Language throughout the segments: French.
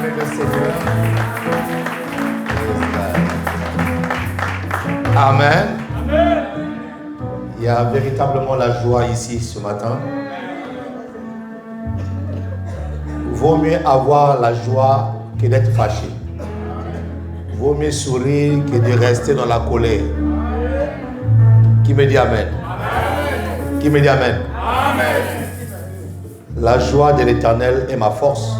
acclamer le Seigneur. Amen. Il y a véritablement la joie ici ce matin. Vaut mieux avoir la joie que d'être fâché. Vaut mieux sourire que de rester dans la colère. Qui me dit Amen? Qui me dit Amen? Amen. La joie de l'Éternel est ma force.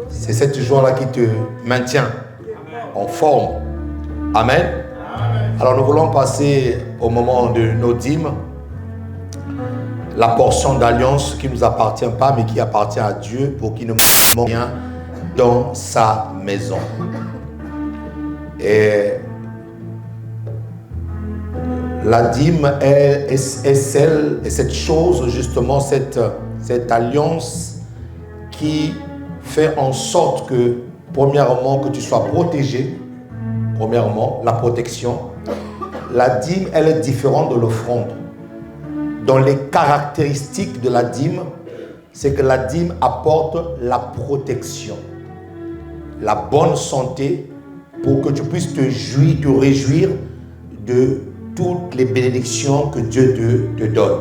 C'est cette joie-là qui te maintient en forme. Amen. Alors nous voulons passer au moment de nos dîmes. La portion d'alliance qui ne nous appartient pas mais qui appartient à Dieu pour qu'il ne manque rien dans sa maison. Et la dîme est celle, et cette chose justement, cette alliance qui fait en sorte que, premièrement, que tu sois protégé. Premièrement, la protection. La dîme, elle est différente de l'offrande. Dans les caractéristiques de la dîme, c'est que la dîme apporte la protection, la bonne santé pour que tu puisses te réjouir de toutes les bénédictions que Dieu te donne.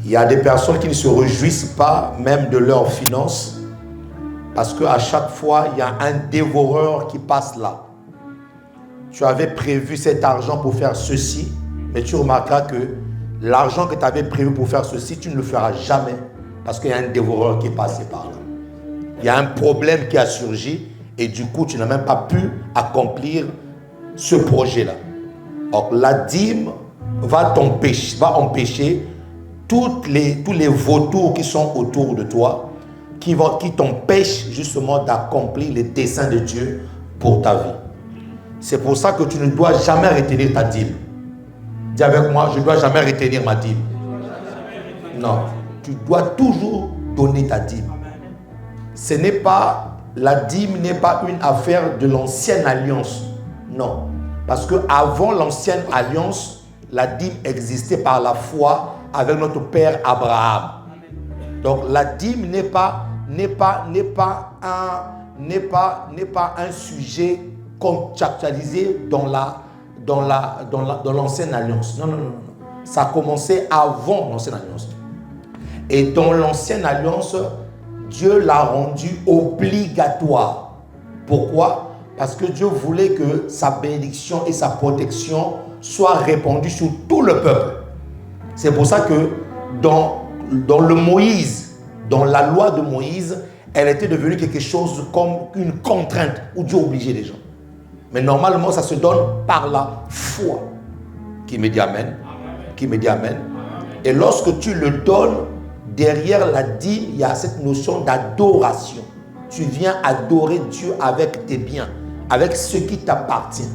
Il y a des personnes qui ne se réjouissent pas même de leurs finances parce qu'à chaque fois, il y a un dévoreur qui passe là. Tu avais prévu cet argent pour faire ceci, mais tu remarqueras que l'argent que tu avais prévu pour faire ceci, tu ne le feras jamais parce qu'il y a un dévoreur qui est passé par là. Il y a un problème qui a surgi et du coup, tu n'as même pas pu accomplir ce projet-là. Or, la dîme va empêcher tous les vautours qui sont autour de toi, qui t'empêchent justement d'accomplir les desseins de Dieu pour ta vie. C'est pour ça que tu ne dois jamais retenir ta dîme. Dis avec moi, je ne dois jamais retenir ma dîme. Non, tu dois toujours donner ta dîme. La dîme n'est pas une affaire de l'ancienne alliance. Non. Parce qu'avant l'ancienne alliance, la dîme existait par la foi avec notre père Abraham. Donc la dîme n'est pas un sujet contractualisé dans l'ancienne alliance. Non. Ça a commencé avant l'ancienne alliance. Et dans l'ancienne alliance, Dieu l'a rendu obligatoire. Pourquoi? Parce que Dieu voulait que sa bénédiction et sa protection soient répandues sur tout le peuple. C'est pour ça que dans la loi de Moïse, elle était devenue quelque chose comme une contrainte où Dieu obligeait les gens. Mais normalement, ça se donne par la foi. Qui me dit Amen? Qui me dit Amen? Et lorsque tu le donnes, derrière la dîme, il y a cette notion d'adoration. Tu viens adorer Dieu avec tes biens, avec ce qui t'appartient.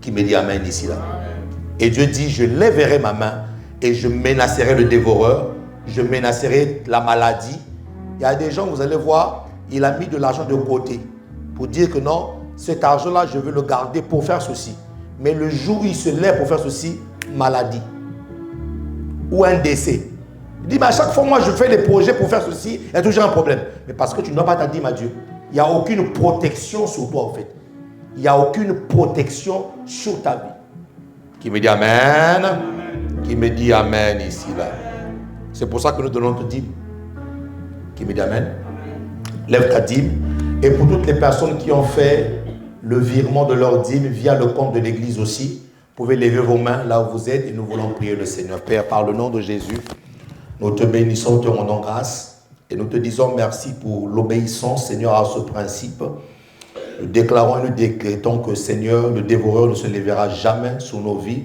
Qui me dit Amen ici là. Et Dieu dit, je lèverai ma main et je menacerai le dévoreur, je menacerai la maladie. Il y a des gens, vous allez voir, il a mis de l'argent de côté pour dire que non, cet argent-là, je veux le garder pour faire ceci. Mais le jour où il se lève pour faire ceci, maladie ou un décès. Il dit, mais à chaque fois, moi, je fais des projets pour faire ceci, il y a toujours un problème. Mais parce que tu ne dois pas ta dîme à Dieu. Il n'y a aucune protection sur toi, en fait. Il n'y a aucune protection sur ta vie. Qui me dit Amen? Amen. Qui me dit Amen ici, là. C'est pour ça que nous donnons notre dîme. Qui me dit Amen? Lève ta dîme. Et pour toutes les personnes qui ont fait le virement de leur dîme via le compte de l'église aussi, vous pouvez lever vos mains là où vous êtes et nous voulons prier le Seigneur. Père, par le nom de Jésus, nous te bénissons, te rendons grâce et nous te disons merci pour l'obéissance, Seigneur, à ce principe. Nous déclarons et nous décrétons que, Seigneur, le dévoreur ne se lèvera jamais sur nos vies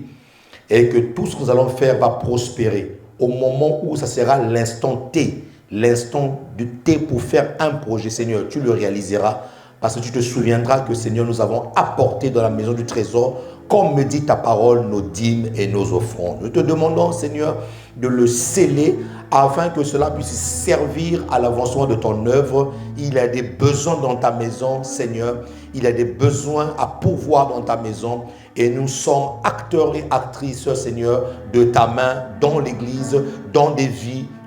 et que tout ce que nous allons faire va prospérer. Au moment où ça sera l'instant T, l'instant de T pour faire un projet, Seigneur, tu le réaliseras parce que tu te souviendras que, Seigneur, nous avons apporté dans la maison du trésor, comme me dit ta parole, nos dîmes et nos offrandes. Nous te demandons, Seigneur, de le sceller afin que cela puisse servir à l'avancement de ton œuvre. Il y a des besoins dans ta maison, Seigneur. Il y a des besoins à pourvoir dans ta maison. Et nous sommes acteurs et actrices, Seigneur, de ta main dans l'église, dans des vies,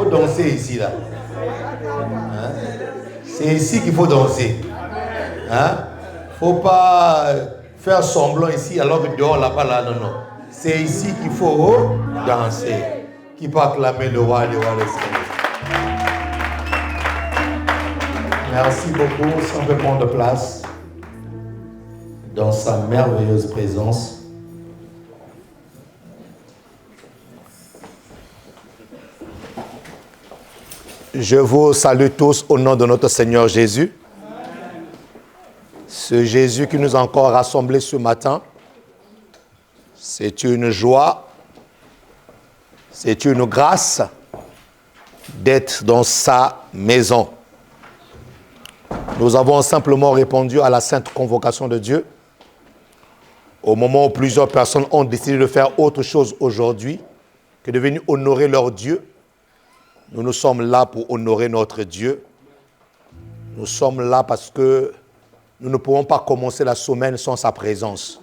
faut danser ici, là. Hein? C'est ici qu'il faut danser. Hein? Faut pas faire semblant ici alors que dehors là-bas là, non, non. C'est ici qu'il faut danser. Qui peut acclamer le roi des rois des Seigneurs. Merci beaucoup. Si on peut prendre place dans sa merveilleuse présence. Je vous salue tous au nom de notre Seigneur Jésus. Ce Jésus qui nous a encore rassemblés ce matin, c'est une joie, c'est une grâce d'être dans sa maison. Nous avons simplement répondu à la sainte convocation de Dieu. Au moment où plusieurs personnes ont décidé de faire autre chose aujourd'hui que de venir honorer leur Dieu, nous sommes là pour honorer notre Dieu. Nous sommes là parce que nous ne pouvons pas commencer la semaine sans sa présence.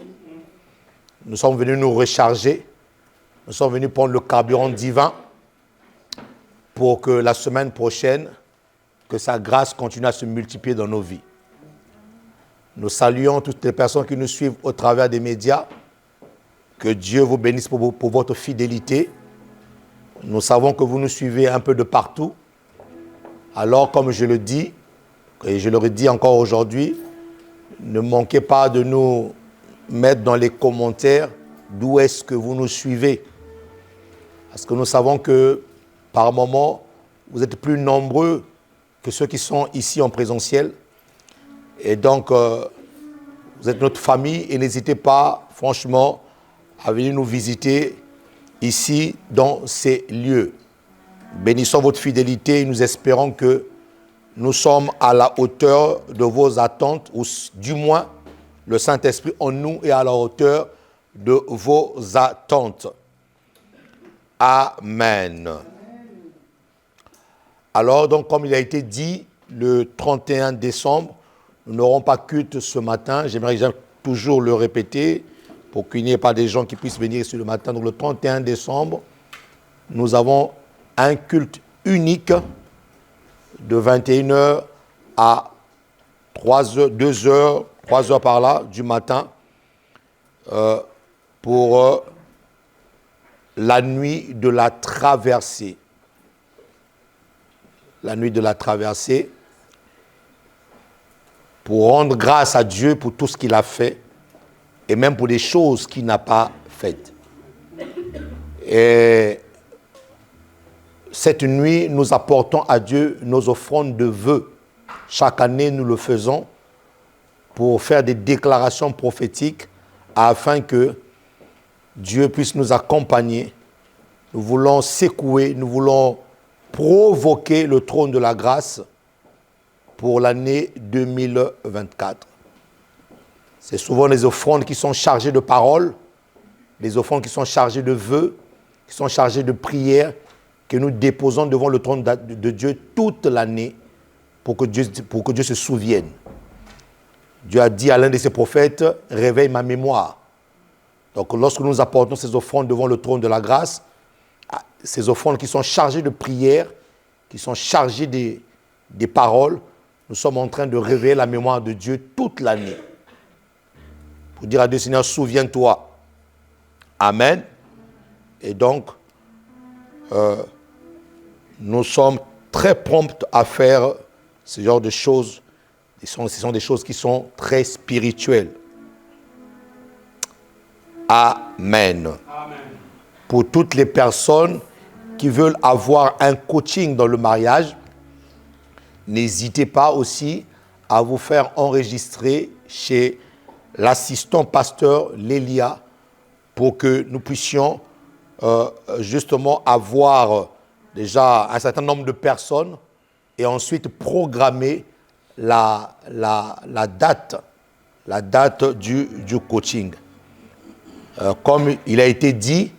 Nous sommes venus nous recharger. Nous sommes venus prendre le carburant divin pour que la semaine prochaine, que sa grâce continue à se multiplier dans nos vies. Nous saluons toutes les personnes qui nous suivent au travers des médias. Que Dieu vous bénisse pour votre fidélité. Nous savons que vous nous suivez un peu de partout. Alors, comme je le dis, et je le redis encore aujourd'hui, ne manquez pas de nous mettre dans les commentaires d'où est-ce que vous nous suivez. Parce que nous savons que, par moment, vous êtes plus nombreux que ceux qui sont ici en présentiel. Et donc, vous êtes notre famille et n'hésitez pas, franchement, à venir nous visiter ici, dans ces lieux. Bénissons votre fidélité et nous espérons que nous sommes à la hauteur de vos attentes, ou du moins, le Saint-Esprit en nous est à la hauteur de vos attentes. Amen. Alors, donc, comme il a été dit, le 31 décembre, nous n'aurons pas culte ce matin. J'aimerais toujours le répéter pour qu'il n'y ait pas des gens qui puissent venir ici le matin. Donc, le 31 décembre, nous avons un culte unique de 21h à 3h, 2h, 3h par là du matin pour la nuit de la traversée. La nuit de la traversée, pour rendre grâce à Dieu pour tout ce qu'il a fait et même pour des choses qu'il n'a pas faites. Et cette nuit, nous apportons à Dieu nos offrandes de vœux. Chaque année, nous le faisons pour faire des déclarations prophétiques afin que Dieu puisse nous accompagner. Nous voulons secouer, nous voulons provoquer le trône de la grâce pour l'année 2024. C'est souvent des offrandes qui sont chargées de paroles, des offrandes qui sont chargées de vœux, qui sont chargées de prières, que nous déposons devant le trône de Dieu toute l'année pour que Dieu se souvienne. Dieu a dit à l'un de ses prophètes, « Réveille ma mémoire ». Donc lorsque nous apportons ces offrandes devant le trône de la grâce, ces offrandes qui sont chargées de prières, qui sont chargées des paroles, nous sommes en train de réveiller la mémoire de Dieu toute l'année. Pour dire à Dieu, Seigneur, souviens-toi. Amen. Et donc, nous sommes très prompts à faire ce genre de choses. Ce sont des choses qui sont très spirituelles. Amen. Amen. Pour toutes les personnes qui veulent avoir un coaching dans le mariage, n'hésitez pas aussi à vous faire enregistrer chez l'assistant pasteur Lélia pour que nous puissions justement avoir déjà un certain nombre de personnes et ensuite programmer la date du coaching. Comme il a été dit,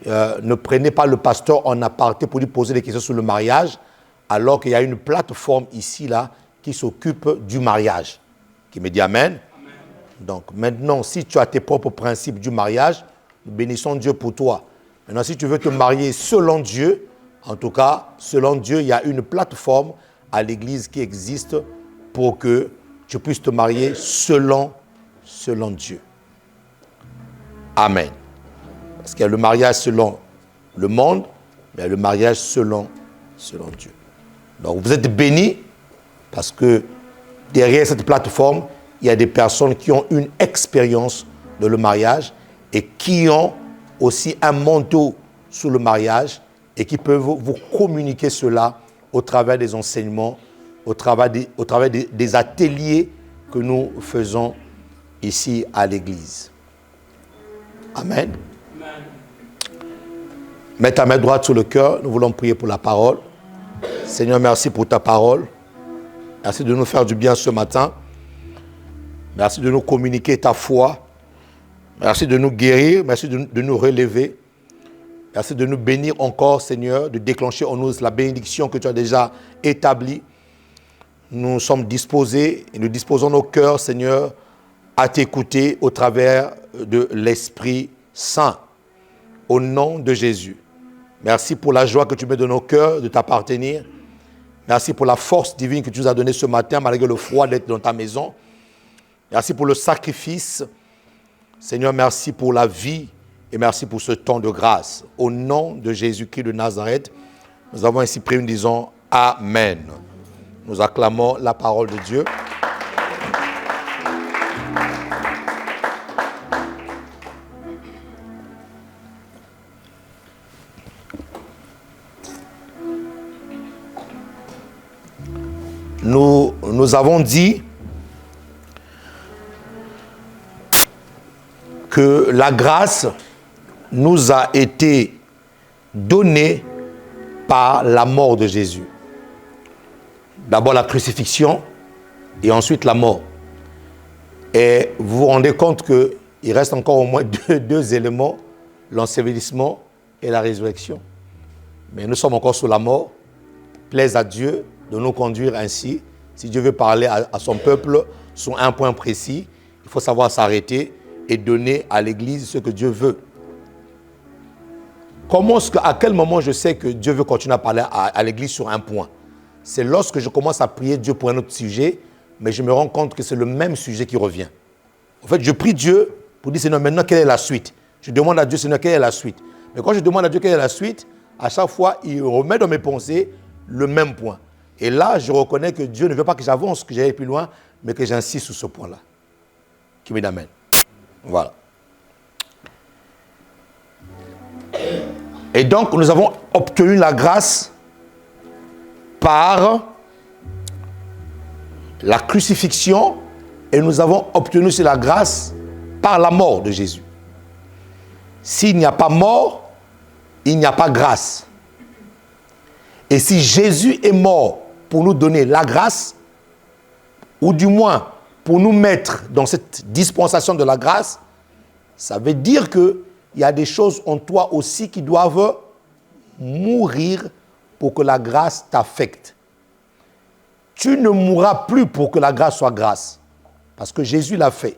ne prenez pas le pasteur en aparté pour lui poser des questions sur le mariage, alors qu'il y a une plateforme ici, là, qui s'occupe du mariage. Qui me dit Amen. Amen. Donc maintenant, si tu as tes propres principes du mariage, nous bénissons Dieu pour toi. Maintenant, si tu veux te marier selon Dieu, En tout cas, selon Dieu, il y a une plateforme à l'église qui existe pour que tu puisses te marier selon Dieu. Amen. Parce qu'il y a le mariage selon le monde, mais il y a le mariage selon Dieu. Donc vous êtes bénis parce que derrière cette plateforme, il y a des personnes qui ont une expérience de le mariage et qui ont aussi un manteau sur le mariage et qui peuvent vous communiquer cela au travers des enseignements, au travers des ateliers que nous faisons ici à l'église. Amen. Mets ta main droite sur le cœur, nous voulons prier pour la parole. Seigneur, merci pour ta parole. Merci de nous faire du bien ce matin. Merci de nous communiquer ta foi. Merci de nous guérir. Merci de nous relever. Merci de nous bénir encore, Seigneur, de déclencher en nous la bénédiction que tu as déjà établie. Nous sommes disposés et nous disposons nos cœurs, Seigneur, à t'écouter au travers de l'Esprit Saint. Au nom de Jésus. Merci pour la joie que tu mets dans nos cœurs de t'appartenir. Merci pour la force divine que tu nous as donnée ce matin, malgré le froid d'être dans ta maison. Merci pour le sacrifice. Seigneur, merci pour la vie et merci pour ce temps de grâce. Au nom de Jésus-Christ de Nazareth, nous avons ainsi prié, nous disons Amen. Nous acclamons la parole de Dieu. Nous avons dit que la grâce nous a été donnée par la mort de Jésus. D'abord la crucifixion et ensuite la mort. Et vous vous rendez compte qu'il reste encore au moins deux éléments, l'ensevelissement et la résurrection. Mais nous sommes encore sous la mort. Plaise à Dieu de nous conduire ainsi. Si Dieu veut parler à son peuple sur un point précis, il faut savoir s'arrêter et donner à l'Église ce que Dieu veut. À quel moment je sais que Dieu veut continuer à parler à l'Église sur un point? C'est lorsque je commence à prier Dieu pour un autre sujet, mais je me rends compte que c'est le même sujet qui revient. En fait, je prie Dieu pour dire, Seigneur, maintenant, quelle est la suite? Je demande à Dieu, Seigneur, quelle est la suite? Mais quand je demande à Dieu quelle est la suite, à chaque fois, il remet dans mes pensées le même point. Et là, je reconnais que Dieu ne veut pas que j'avance, que j'aille plus loin, mais que j'insiste sur ce point-là. Qui m'amène. Voilà. Et donc, nous avons obtenu la grâce par la crucifixion et nous avons obtenu aussi la grâce par la mort de Jésus. S'il n'y a pas mort, il n'y a pas grâce. Et si Jésus est mort pour nous donner la grâce, ou du moins pour nous mettre dans cette dispensation de la grâce, ça veut dire qu'il y a des choses en toi aussi qui doivent mourir pour que la grâce t'affecte. Tu ne mourras plus pour que la grâce soit grâce, parce que Jésus l'a fait.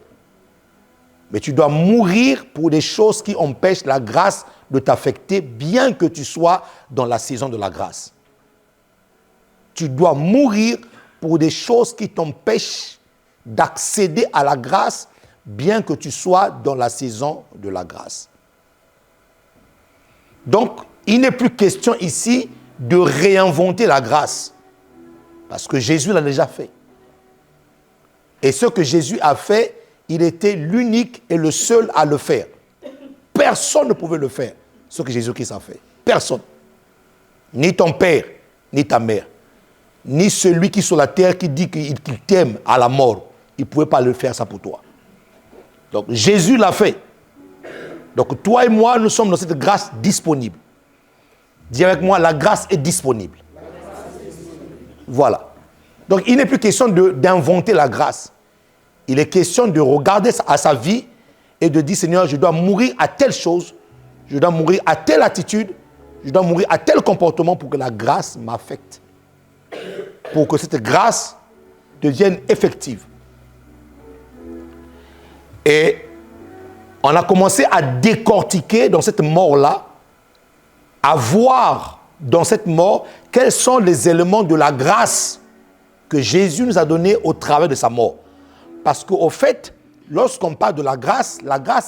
Mais tu dois mourir pour des choses qui empêchent la grâce de t'affecter, bien que tu sois dans la saison de la grâce. Tu dois mourir pour des choses qui t'empêchent d'accéder à la grâce, bien que tu sois dans la saison de la grâce. Donc, il n'est plus question ici de réinventer la grâce, parce que Jésus l'a déjà fait. Et ce que Jésus a fait, il était l'unique et le seul à le faire. Personne ne pouvait le faire, ce que Jésus-Christ a fait. Personne. Ni ton père, ni ta mère, ni celui qui est sur la terre qui dit qu'il t'aime à la mort. Il ne pouvait pas le faire ça pour toi. Donc Jésus l'a fait. Donc toi et moi, nous sommes dans cette grâce disponible. Dis avec moi, la grâce est disponible. Voilà. Donc il n'est plus question d'inventer la grâce. Il est question de regarder à sa vie et de dire, Seigneur, je dois mourir à telle chose, je dois mourir à telle attitude, je dois mourir à tel comportement pour que la grâce m'affecte. Pour que cette grâce devienne effective. Et on a commencé à décortiquer dans cette mort-là, à voir dans cette mort, quels sont les éléments de la grâce que Jésus nous a donnés au travers de sa mort. Parce qu'au fait, lorsqu'on parle de la grâce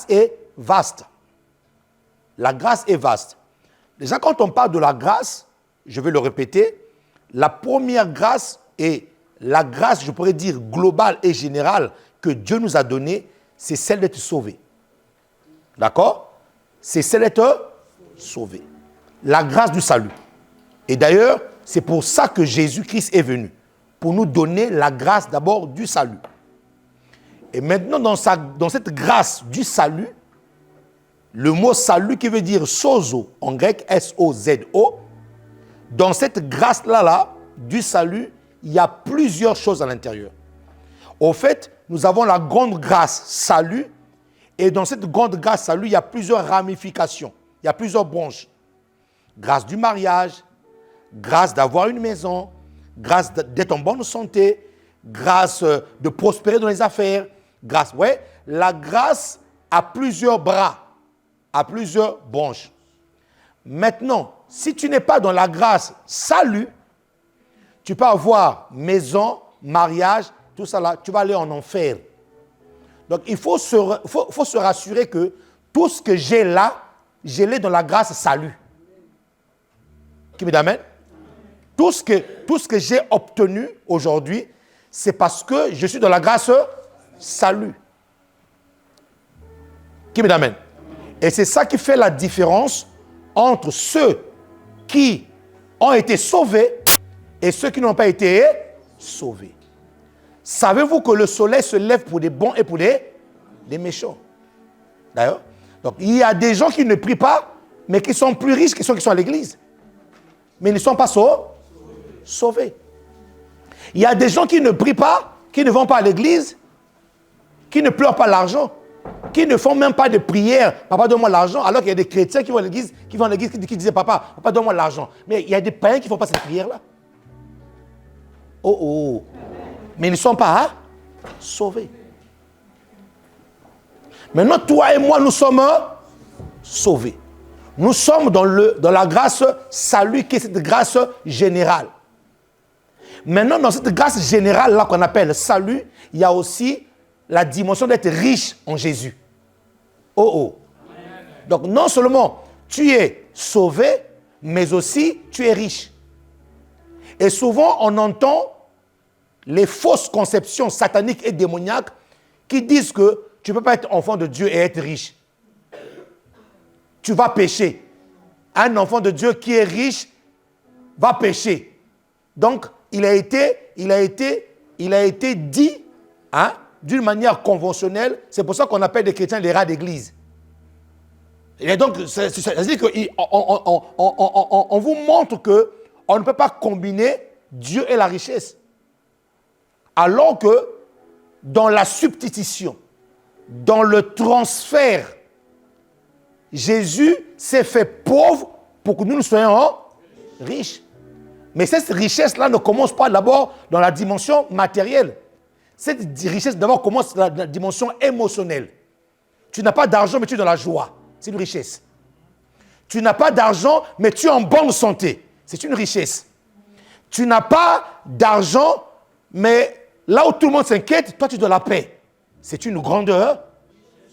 est vaste. La grâce est vaste. Déjà, quand on parle de la grâce, je vais le répéter, la première grâce est la grâce, je pourrais dire, globale et générale que Dieu nous a donnée, c'est celle d'être sauvé. D'accord? C'est celle d'être sauvé. La grâce du salut. Et d'ailleurs, c'est pour ça que Jésus-Christ est venu. Pour nous donner la grâce d'abord du salut. Et maintenant, dans cette grâce du salut, le mot salut qui veut dire sozo, en grec S-O-Z-O, dans cette grâce-là, du salut, il y a plusieurs choses à l'intérieur. Au fait, nous avons la grande grâce salut, et dans cette grande grâce salut, il y a plusieurs ramifications, il y a plusieurs branches. Grâce du mariage, grâce d'avoir une maison, grâce d'être en bonne santé, grâce de prospérer dans les affaires, grâce, ouais, la grâce a plusieurs bras, a plusieurs branches. Maintenant, si tu n'es pas dans la grâce salut, tu peux avoir maison, mariage, tout ça là, tu vas aller en enfer. Donc il faut se rassurer que tout ce que j'ai là, je l'ai dans la grâce salut. Qui me d'amène? Tout ce que j'ai obtenu aujourd'hui, c'est parce que je suis dans la grâce salut. Qui me d'amène? Et c'est ça qui fait la différence entre ceux qui ont été sauvés et ceux qui n'ont pas été sauvés. Savez-vous que le soleil se lève pour des bons et pour des méchants? D'ailleurs, donc il y a des gens qui ne prient pas, mais qui sont plus riches que ceux qui sont à l'église. Mais ils ne sont pas sauvés. Il y a des gens qui ne prient pas, qui ne vont pas à l'église, qui ne pleurent pas l'argent, qui ne font même pas de prière. Papa, donne-moi l'argent. Alors qu'il y a des chrétiens qui vont à l'église, qui disaient, papa, donne-moi l'argent. Mais il y a des païens qui ne font pas cette prière-là. Oh. Mais ils ne sont pas sauvés. Maintenant, toi et moi, nous sommes sauvés. Nous sommes dans la grâce salut, qui est cette grâce générale. Maintenant, dans cette grâce générale-là qu'on appelle salut, il y a aussi la dimension d'être riche en Jésus. Oh. Donc, non seulement tu es sauvé, mais aussi tu es riche. Et souvent, on entend les fausses conceptions sataniques et démoniaques qui disent que tu ne peux pas être enfant de Dieu et être riche. Tu vas pécher. Un enfant de Dieu qui est riche va pécher. Donc, il a été dit d'une manière conventionnelle. C'est pour ça qu'on appelle les chrétiens les rats d'église. Et donc, c'est-à-dire qu'on vous montre qu'on ne peut pas combiner Dieu et la richesse. Alors que dans la substitution, dans le transfert, Jésus s'est fait pauvre pour que nous soyons riches. Mais cette richesse-là ne commence pas d'abord dans la dimension matérielle. Cette richesse d'abord commence dans la dimension émotionnelle. Tu n'as pas d'argent, mais tu es dans la joie. C'est une richesse. Tu n'as pas d'argent, mais tu es en bonne santé. C'est une richesse. Tu n'as pas d'argent, mais là où tout le monde s'inquiète, toi tu es dans la paix. C'est une grande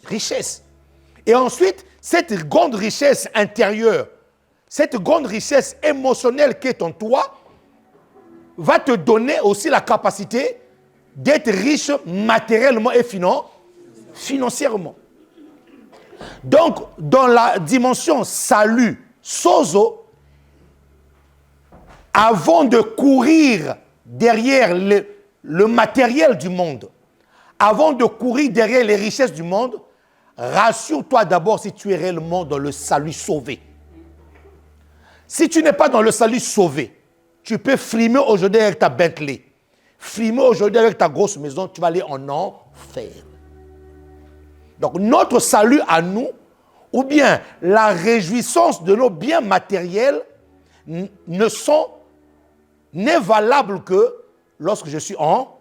richesse. Et ensuite, cette grande richesse intérieure, cette grande richesse émotionnelle qui est en toi, va te donner aussi la capacité d'être riche matériellement et financièrement. Donc, dans la dimension salut, sozo, avant de courir derrière le matériel du monde, avant de courir derrière les richesses du monde, rassure-toi d'abord si tu es réellement dans le salut sauvé. Si tu n'es pas dans le salut sauvé, tu peux frimer aujourd'hui avec ta Bentley, frimer aujourd'hui avec ta grosse maison, tu vas aller en enfer. Donc notre salut à nous, ou bien la réjouissance de nos biens matériels, n'est valable que lorsque je suis en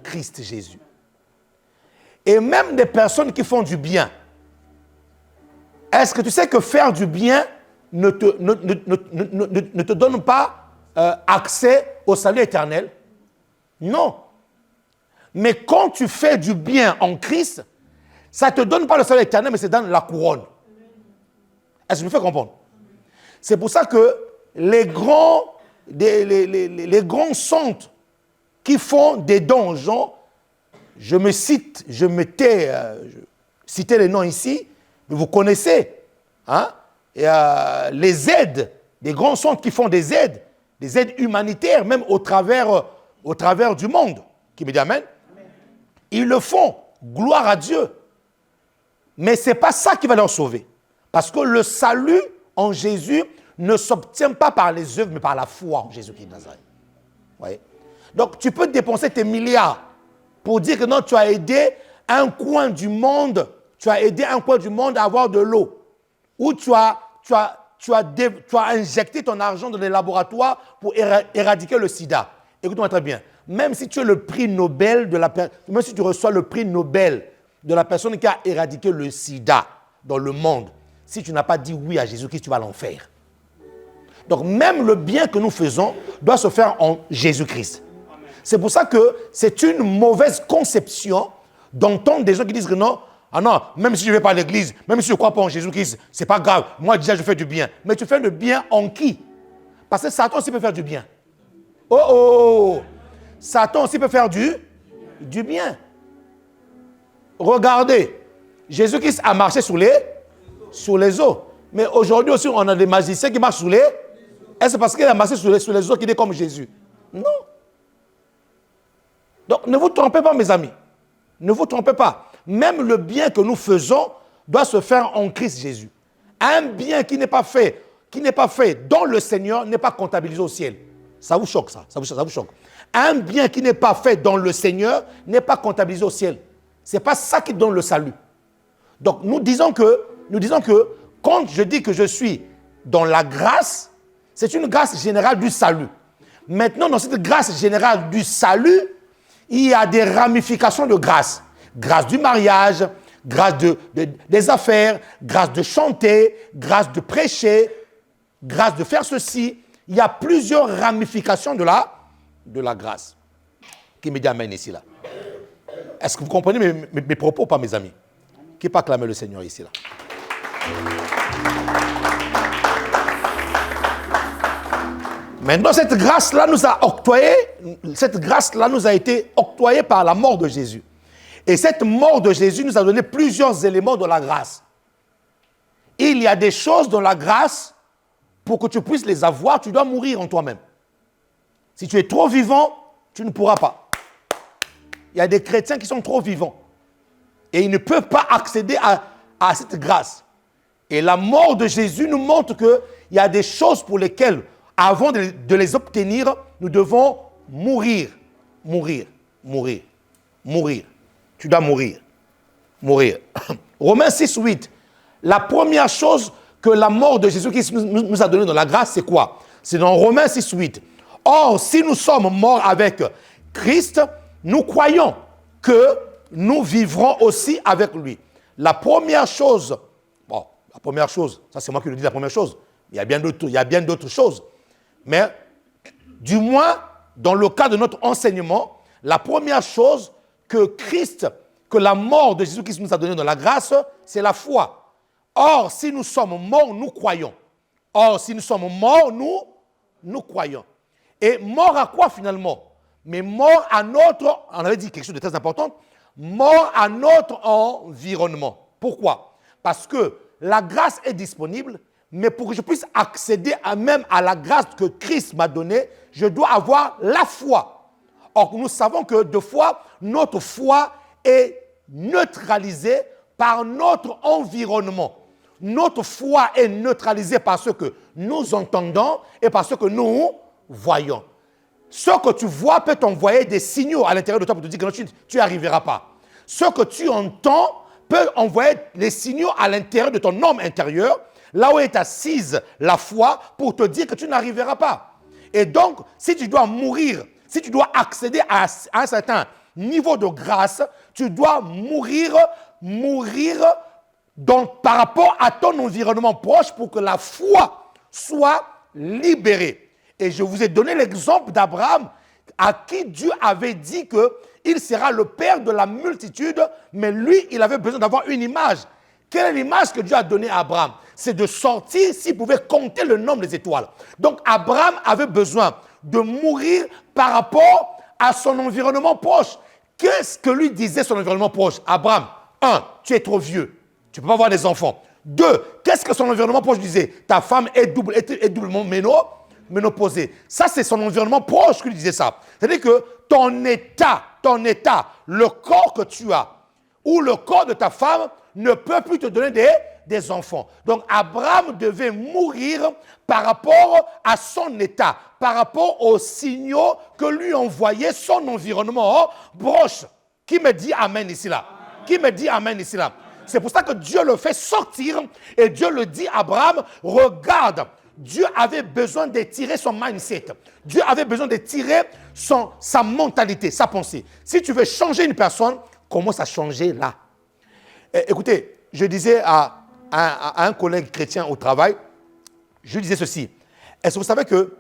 Christ Jésus. Et même des personnes qui font du bien. Est-ce que tu sais que faire du bien ne te donne pas accès au salut éternel. Non. Mais quand tu fais du bien en Christ, ça ne te donne pas le salut éternel, mais c'est dans la couronne. Est-ce que je me fais comprendre? C'est pour ça que les grands saints qui font des dons aux gens, je citais les noms ici, mais vous connaissez, hein? Et, les aides, des grands centres qui font des aides humanitaires, même au travers du monde, qui me dit amen. Ils le font, gloire à Dieu. Mais ce n'est pas ça qui va leur sauver. Parce que le salut en Jésus ne s'obtient pas par les œuvres, mais par la foi en Jésus-Christ de Nazareth. Voyez? Donc, tu peux dépenser tes milliards pour dire que non, tu as aidé un coin du monde, à avoir de l'eau. Ou tu as injecté ton argent dans les laboratoires pour éradiquer le sida. Écoute-moi très bien. Même si tu es le prix Nobel même si tu reçois le prix Nobel de la personne qui a éradiqué le sida dans le monde, si tu n'as pas dit oui à Jésus-Christ, tu vas à l'enfer. Donc même le bien que nous faisons doit se faire en Jésus-Christ. C'est pour ça que c'est une mauvaise conception d'entendre des gens qui disent que non, même si je ne vais pas à l'église, même si je ne crois pas en Jésus-Christ, ce n'est pas grave. Moi déjà je fais du bien. Mais tu fais le bien en qui? Parce que Satan aussi peut faire du bien. Satan aussi peut faire du bien. Regardez, Jésus-Christ a marché sur les eaux. Mais aujourd'hui aussi, on a des magiciens qui marchent sur les... Est-ce parce qu'il a marché sur les eaux qu'il est comme Jésus? Non. Donc, ne vous trompez pas, mes amis. Ne vous trompez pas. Même le bien que nous faisons doit se faire en Christ Jésus. Un bien qui n'est pas fait dans le Seigneur n'est pas comptabilisé au ciel. Ça vous choque, ça vous choque. Un bien qui n'est pas fait dans le Seigneur n'est pas comptabilisé au ciel. Ce n'est pas ça qui donne le salut. Donc, nous disons que quand je dis que je suis dans la grâce, c'est une grâce générale du salut. Maintenant, dans cette grâce générale du salut, il y a des ramifications de grâce. Grâce du mariage, grâce des affaires, grâce de chanter, grâce de prêcher, grâce de faire ceci. Il y a plusieurs ramifications de la grâce. Qui me dit amen ici, là. Est-ce que vous comprenez mes propos, pas mes amis? Qui peut acclamer le Seigneur ici, là? Maintenant, cette grâce-là nous a été octroyée par la mort de Jésus. Et cette mort de Jésus nous a donné plusieurs éléments de la grâce. Il y a des choses dans la grâce, pour que tu puisses les avoir, tu dois mourir en toi-même. Si tu es trop vivant, tu ne pourras pas. Il y a des chrétiens qui sont trop vivants. Et ils ne peuvent pas accéder à cette grâce. Et la mort de Jésus nous montre qu'il y a des choses pour lesquelles, avant de les obtenir, nous devons mourir. Mourir. Tu dois mourir. Romains 6, 8. La première chose que la mort de Jésus-Christ nous a donnée dans la grâce, c'est quoi? C'est dans Romains 6, 8. Or, si nous sommes morts avec Christ, nous croyons que nous vivrons aussi avec lui. La première chose, ça c'est moi qui le dis la première chose. Il y a bien d'autres choses. Mais du moins, dans le cas de notre enseignement, la première chose que la mort de Jésus-Christ nous a donnée dans la grâce, c'est la foi. Or, si nous sommes morts, nous croyons. Nous croyons. Et mort à quoi finalement? Mais mort à notre, on avait dit quelque chose de très important, mort à notre environnement. Pourquoi? Parce que la grâce est disponible, mais pour que je puisse accéder même à la grâce que Christ m'a donnée, je dois avoir la foi. Or, nous savons que deux fois, notre foi est neutralisée par notre environnement. Notre foi est neutralisée par ce que nous entendons et par ce que nous voyons. Ce que tu vois peut t'envoyer des signaux à l'intérieur de toi pour te dire que non, tu n'y arriveras pas. Ce que tu entends peut envoyer les signaux à l'intérieur de ton homme intérieur, là où est assise la foi, pour te dire que tu n'arriveras pas. Et donc, si tu dois mourir, si tu dois accéder à un certain niveau de grâce, tu dois mourir par rapport à ton environnement proche pour que la foi soit libéré. Et je vous ai donné l'exemple d'Abraham, à qui Dieu avait dit qu'il sera le père de la multitude, mais lui, il avait besoin d'avoir une image. Quelle est l'image que Dieu a donnée à Abraham? C'est de sortir s'il pouvait compter le nombre des étoiles. Donc Abraham avait besoin de mourir par rapport à son environnement proche. Qu'est-ce que lui disait son environnement proche? Abraham, 1, tu es trop vieux, tu ne peux pas avoir des enfants. 2, qu'est-ce que son environnement proche disait? Ta femme est doublement ménopausée. Ça, c'est son environnement proche qui lui disait ça. C'est-à-dire que ton état, le corps que tu as, ou le corps de ta femme, ne peut plus te donner des enfants. Donc, Abraham devait mourir par rapport à son état, par rapport aux signaux que lui envoyait son environnement proche. Qui me dit Amen ici là? Qui me dit Amen ici là? C'est pour ça que Dieu le fait sortir et Dieu le dit à Abraham, regarde, Dieu avait besoin d'étirer son mindset. Dieu avait besoin d'étirer sa mentalité, sa pensée. Si tu veux changer une personne, commence à changer là. Écoutez, je disais à un collègue chrétien au travail, je disais ceci. Est-ce que vous savez que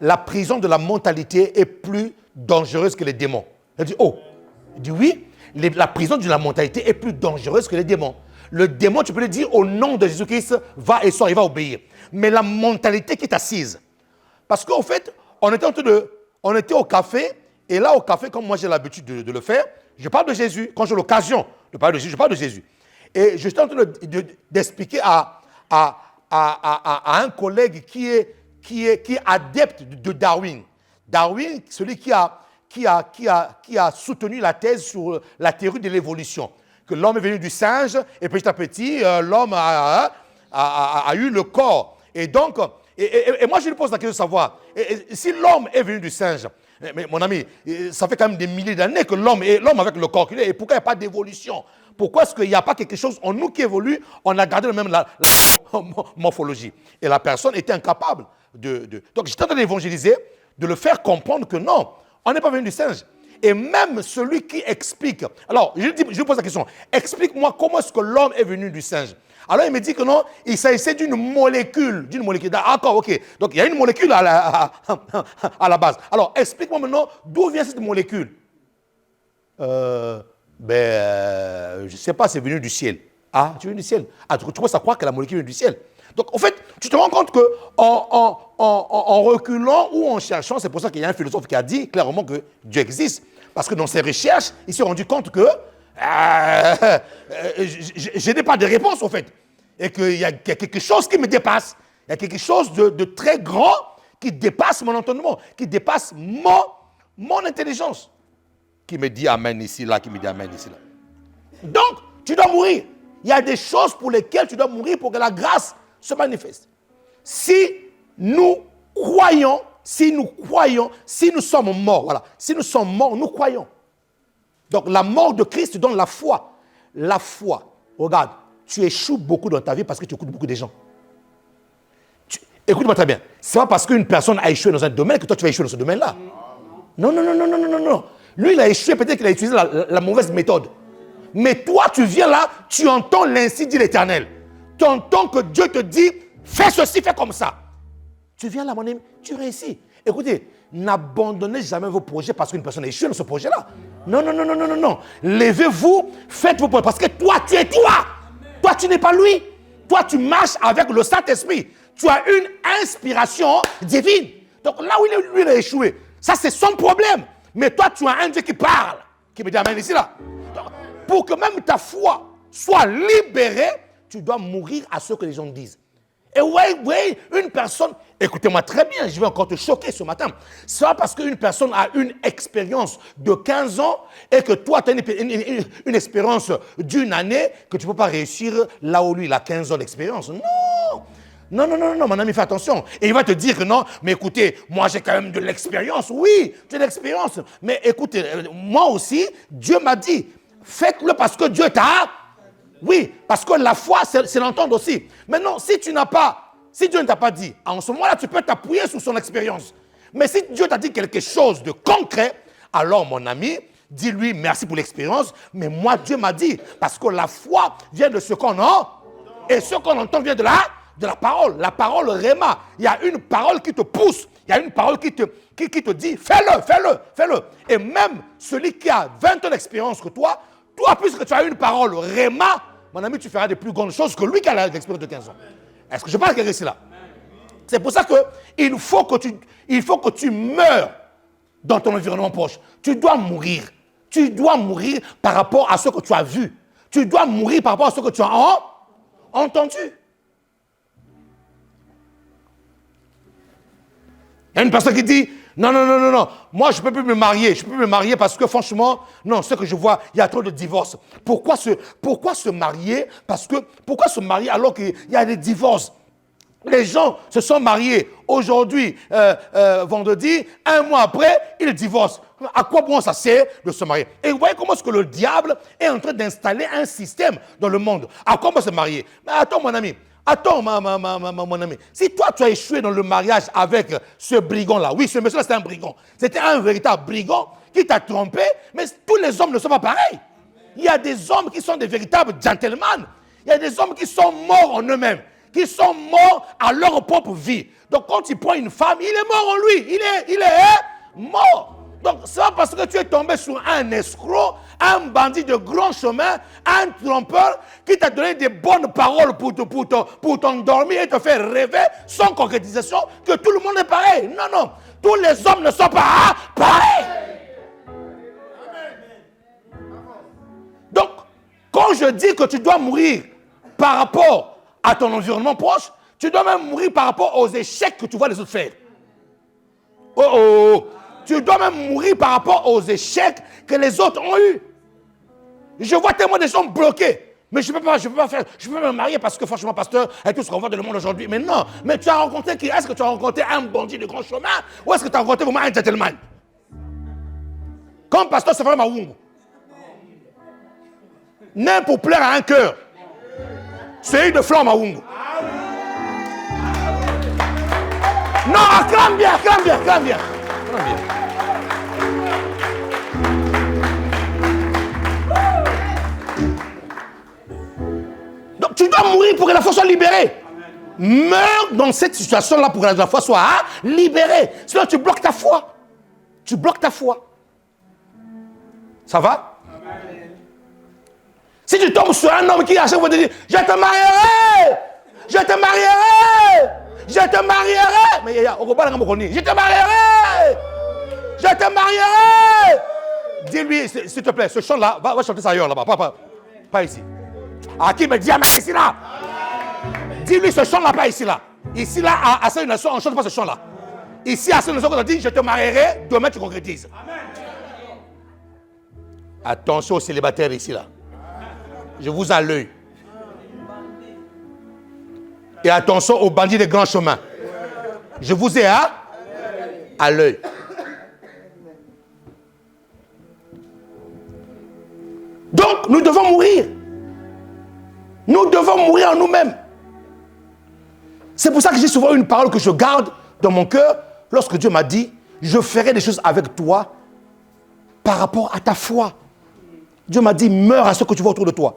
la prison de la mentalité est plus dangereuse que les démons? Il dit, oh. Il dit, oui, la prison de la mentalité est plus dangereuse que les démons. Le démon, tu peux lui dire, au nom de Jésus-Christ, va et sort, il va obéir. Mais la mentalité qui est assise. Parce qu'au fait, on était au café, et là au café, comme moi j'ai l'habitude de le faire, je parle de Jésus. Quand j'ai l'occasion de parler de Jésus, je parle de Jésus. Et je suis en train d'expliquer à un collègue qui est adepte de Darwin. Darwin, celui qui a soutenu la thèse sur la théorie de l'évolution. Que l'homme est venu du singe, et petit à petit, l'homme a eu le corps. Et donc, et moi je lui pose la question de savoir, si l'homme est venu du singe, mais mon ami, ça fait quand même des milliers d'années que l'homme avec le corps qu'il est, et pourquoi il n'y a pas d'évolution? Pourquoi est-ce qu'il n'y a pas quelque chose en nous qui évolue? On a gardé même la morphologie. Et la personne était incapable de... Donc j'étais en train d'évangéliser, de le faire comprendre que non, on n'est pas venu du singe. Et même celui qui explique... Alors, je lui pose la question, explique-moi comment est-ce que l'homme est venu du singe? Alors il me dit que non, il s'agissait d'une molécule. D'accord, ok. Donc il y a une molécule à la base. Alors explique-moi maintenant d'où vient cette molécule. Je ne sais pas, c'est venu du ciel. Ah, tu viens du ciel. Ah, tu commences à croire que la molécule vient du ciel. Donc en fait, tu te rends compte qu'en reculant ou en cherchant, c'est pour ça qu'il y a un philosophe qui a dit clairement que Dieu existe. Parce que dans ses recherches, il s'est rendu compte que je n'ai pas de réponse, en fait. Et qu'il y a quelque chose qui me dépasse. Il y a quelque chose de très grand qui dépasse mon entendement, qui dépasse mon intelligence. Qui me dit Amen ici, là, qui me dit Amen ici, là. Donc, tu dois mourir. Il y a des choses pour lesquelles tu dois mourir pour que la grâce se manifeste. Si nous croyons, si nous sommes morts, voilà. Si nous sommes morts, nous croyons. Donc la mort de Christ te donne la foi. La foi. Regarde, tu échoues beaucoup dans ta vie parce que tu écoutes beaucoup de gens. Écoute-moi très bien. Ce n'est pas parce qu'une personne a échoué dans un domaine que toi tu vas échouer dans ce domaine-là. Non. Lui, il a échoué, peut-être qu'il a utilisé la mauvaise méthode. Mais toi, tu viens là, tu entends l'ainsi dit l'Éternel. Tu entends que Dieu te dit, fais ceci, fais comme ça. Tu viens là, mon ami, tu réussis. Écoutez, n'abandonnez jamais vos projets parce qu'une personne a échoué dans ce projet-là. Non. Levez-vous, faites vos projets. Parce que toi, tu es toi. Toi, tu n'es pas lui. Toi, tu marches avec le Saint-Esprit. Tu as une inspiration divine. Donc là où lui, il a échoué, ça, c'est son problème. Mais toi, tu as un Dieu qui parle, qui me dit Amen ici, là. Donc, pour que même ta foi soit libérée, tu dois mourir à ce que les gens disent. Et oui, une personne, écoutez-moi très bien, je vais encore te choquer ce matin. C'est pas parce qu'une personne a une expérience de 15 ans et que toi, tu as une expérience d'une année que tu ne peux pas réussir là où lui, il a 15 ans d'expérience. Non, mon ami, fais attention. Et il va te dire que non, mais écoutez, moi j'ai quand même de l'expérience. Oui, tu as de l'expérience. Mais écoutez, moi aussi, Dieu m'a dit, faites-le parce que Dieu t'a... Oui, parce que la foi, c'est l'entendre aussi. Maintenant, si Dieu ne t'a pas dit, en ce moment-là, tu peux t'appuyer sur son expérience. Mais si Dieu t'a dit quelque chose de concret, alors mon ami, dis-lui merci pour l'expérience, mais moi, Dieu m'a dit, parce que la foi vient de ce qu'on a, et ce qu'on entend vient de là. de la parole réma. Il y a une parole qui te pousse, il y a une parole qui te dit, fais-le. Et même celui qui a 20 ans d'expérience que toi, puisque tu as une parole réma, mon ami, tu feras de plus grandes choses que lui qui a l'expérience de 15 ans. Est-ce que je parle à quelqu'un ici là? C'est pour ça qu'il faut que tu meurs dans ton environnement proche. Tu dois mourir. Tu dois mourir par rapport à ce que tu as vu. Tu dois mourir par rapport à ce que tu as entendu. Il y a une personne qui dit, non, moi je ne peux plus me marier parce que franchement, non, ce que je vois, il y a trop de divorces. Pourquoi se marier? Pourquoi se marier alors qu'il y a des divorces? Les gens se sont mariés aujourd'hui, vendredi, un mois après, ils divorcent. À quoi bon ça sert de se marier? Et vous voyez comment est-ce que le diable est en train d'installer un système dans le monde. À quoi bon se marier? Mais attends mon ami, mon ami. Si toi tu as échoué dans le mariage avec ce brigand-là, oui, ce monsieur-là c'était un brigand. C'était un véritable brigand qui t'a trompé, mais tous les hommes ne sont pas pareils. Il y a des hommes qui sont des véritables gentlemen. Il y a des hommes qui sont morts en eux-mêmes, qui sont morts à leur propre vie. Donc quand tu prends une femme, il est mort en lui. Il est mort. Donc c'est pas parce que tu es tombé sur un escroc, un bandit de grand chemin, un trompeur qui t'a donné des bonnes paroles pour t'endormir et te faire rêver sans concrétisation que tout le monde est pareil. Non. Tous les hommes ne sont pas pareils. Donc, quand je dis que tu dois mourir par rapport à ton environnement proche, tu dois même mourir par rapport aux échecs que tu vois les autres faire. Tu dois même mourir par rapport aux échecs que les autres ont eus. Je vois tellement de gens bloqués. Mais je ne peux pas me marier parce que franchement, pasteur, avec tout ce qu'on voit dans le monde aujourd'hui. Mais non, mais tu as rencontré qui? Est-ce que tu as rencontré un bandit de grand chemin ou est-ce que tu as rencontré vraiment un gentleman? Comme pasteur, c'est vraiment Mawungu. Même pour plaire à un cœur. C'est de flamme Mawungu. Non, acclame bien. Donc tu dois mourir pour que la foi soit libérée. Meurs dans cette situation-là pour que la foi soit libérée. Sinon tu bloques ta foi. Ça va? Si tu tombes sur un homme qui à chaque fois te dit je te marierai. Je te marierai. Mais je te marierai. Dis-lui, s'il te plaît, ce chant-là, va chanter ça ailleurs, là-bas. Pas ici. À qui me dit amen ici, là? Dis-lui, ce chant-là, pas ici, là. Ici, là, à cette nation, on ne chante pas ce chant-là. Ici, à cette nation, on dit, je te marierai, demain, tu concrétises. Attention aux célibataires ici, là. Je vous ai à l'œil. Et attention aux bandits des grands chemins. Je vous ai à l'œil. Donc, nous devons mourir. Nous devons mourir en nous-mêmes. C'est pour ça que j'ai souvent une parole que je garde dans mon cœur lorsque Dieu m'a dit, je ferai des choses avec toi par rapport à ta foi. Dieu m'a dit, meurs à ce que tu vois autour de toi.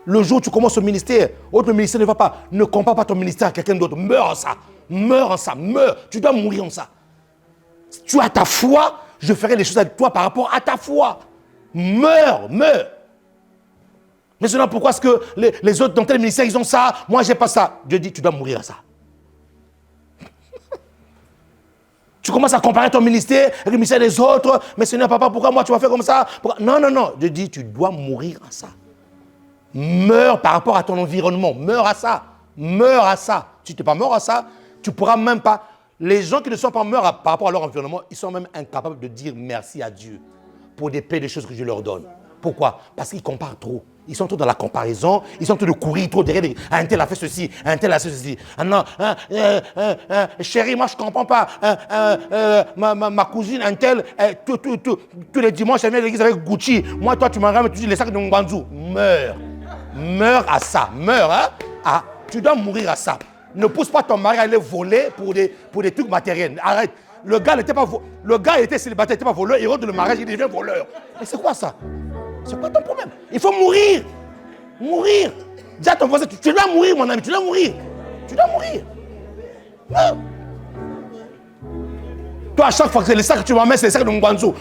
Le jour où tu commences au ministère, autre ministère ne va pas. Ne compare pas ton ministère à quelqu'un d'autre. Meurs en ça. Tu dois mourir en ça. Si tu as ta foi, je ferai des choses avec toi par rapport à ta foi. Meurs. Mais sinon, pourquoi est-ce que les autres dans tel ministère, ils ont ça, moi, j'ai pas ça? Dieu dit, tu dois mourir à ça. Tu commences à comparer ton ministère avec le ministère des autres. Mais Seigneur, papa, pourquoi moi, tu vas faire comme ça? Non. Dieu dit, tu dois mourir à ça. Meurs par rapport à ton environnement. Meurs à ça. Si tu n'es pas mort à ça, tu ne pourras même pas. Les gens qui ne sont pas morts par rapport à leur environnement, ils sont même incapables de dire merci à Dieu pour des paix, des choses que je leur donne. Pourquoi? Parce qu'ils comparent trop. Ils sont trop dans la comparaison. Ils sont trop de courir trop derrière. Un tel a fait ceci, un tel a fait ceci. Chérie, moi je ne comprends pas. Ma cousine, un tel, tous les dimanches, elle vient à l'église avec Gucci. Moi, toi, tu m'en ramènes toujours les sacs de Mbanzou. Meurs à ça. Tu dois mourir à ça. Ne pousse pas ton mari à aller voler pour des trucs matériels. Arrête. Le gars était célibataire, il n'était pas voleur. Il rentre dans le mariage, il devient voleur. Mais c'est quoi ça? C'est quoi ton problème? Il faut mourir. Dis à ton voisin, tu dois mourir, mon ami, tu dois mourir. Tu dois mourir. Non. Toi, à chaque fois que c'est les sacs que tu m'amènes, c'est les sacs de Ngwanzou.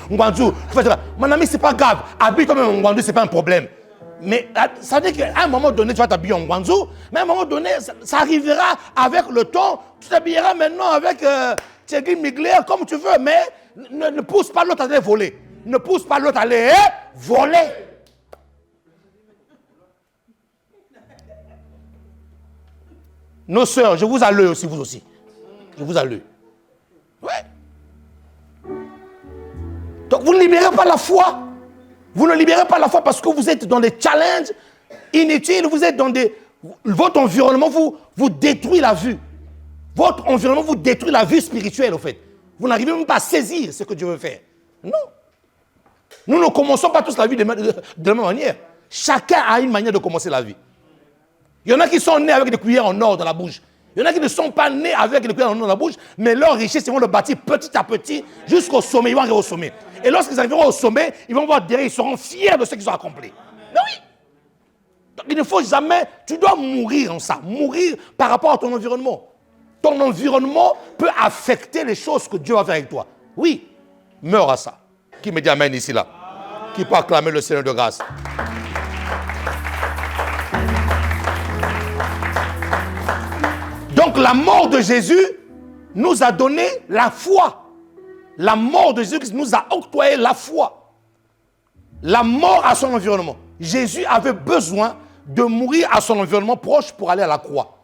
Mon ami, c'est pas grave. Habille toi-même en Ngwanzou, c'est pas un problème. Mais ça veut dire qu'à un moment donné, tu vas t'habiller en Ngwanzou, mais à un moment donné, ça arrivera avec le temps. Tu t'habilleras maintenant avec Thierry Mugler, comme tu veux, mais ne pousse pas l'autre à aller voler. Ne pousse pas l'autre à aller voler. Nos sœurs, je vous salue aussi, vous aussi. Je vous salue. Ouais. Donc vous ne libérez pas la foi. Vous ne libérez pas la foi parce que vous êtes dans des challenges inutiles. Vous êtes dans des... Votre environnement vous détruit la vue. Votre environnement vous détruit la vue spirituelle, au fait. Vous n'arrivez même pas à saisir ce que Dieu veut faire. Non. Nous ne commençons pas tous la vie de la même manière. Chacun a une manière de commencer la vie. Il y en a qui sont nés avec des cuillères en or dans la bouche. Il y en a qui ne sont pas nés avec des cuillères en or dans la bouche, mais leur richesse, ils vont le bâtir petit à petit jusqu'au sommet. Ils vont arriver au sommet. Et lorsqu'ils arriveront au sommet, ils vont voir derrière, ils seront fiers de ce qu'ils ont accompli. Mais oui. Donc il ne faut jamais, tu dois mourir en ça. Mourir par rapport à ton environnement. Ton environnement peut affecter les choses que Dieu va faire avec toi. Oui, meurs à ça. Qui me dit amen ici là? Qui peut acclamer le Seigneur de grâce? Donc la mort de Jésus nous a donné la foi. La mort de Jésus nous a octroyé la foi. La mort à son environnement. Jésus avait besoin de mourir à son environnement proche pour aller à la croix.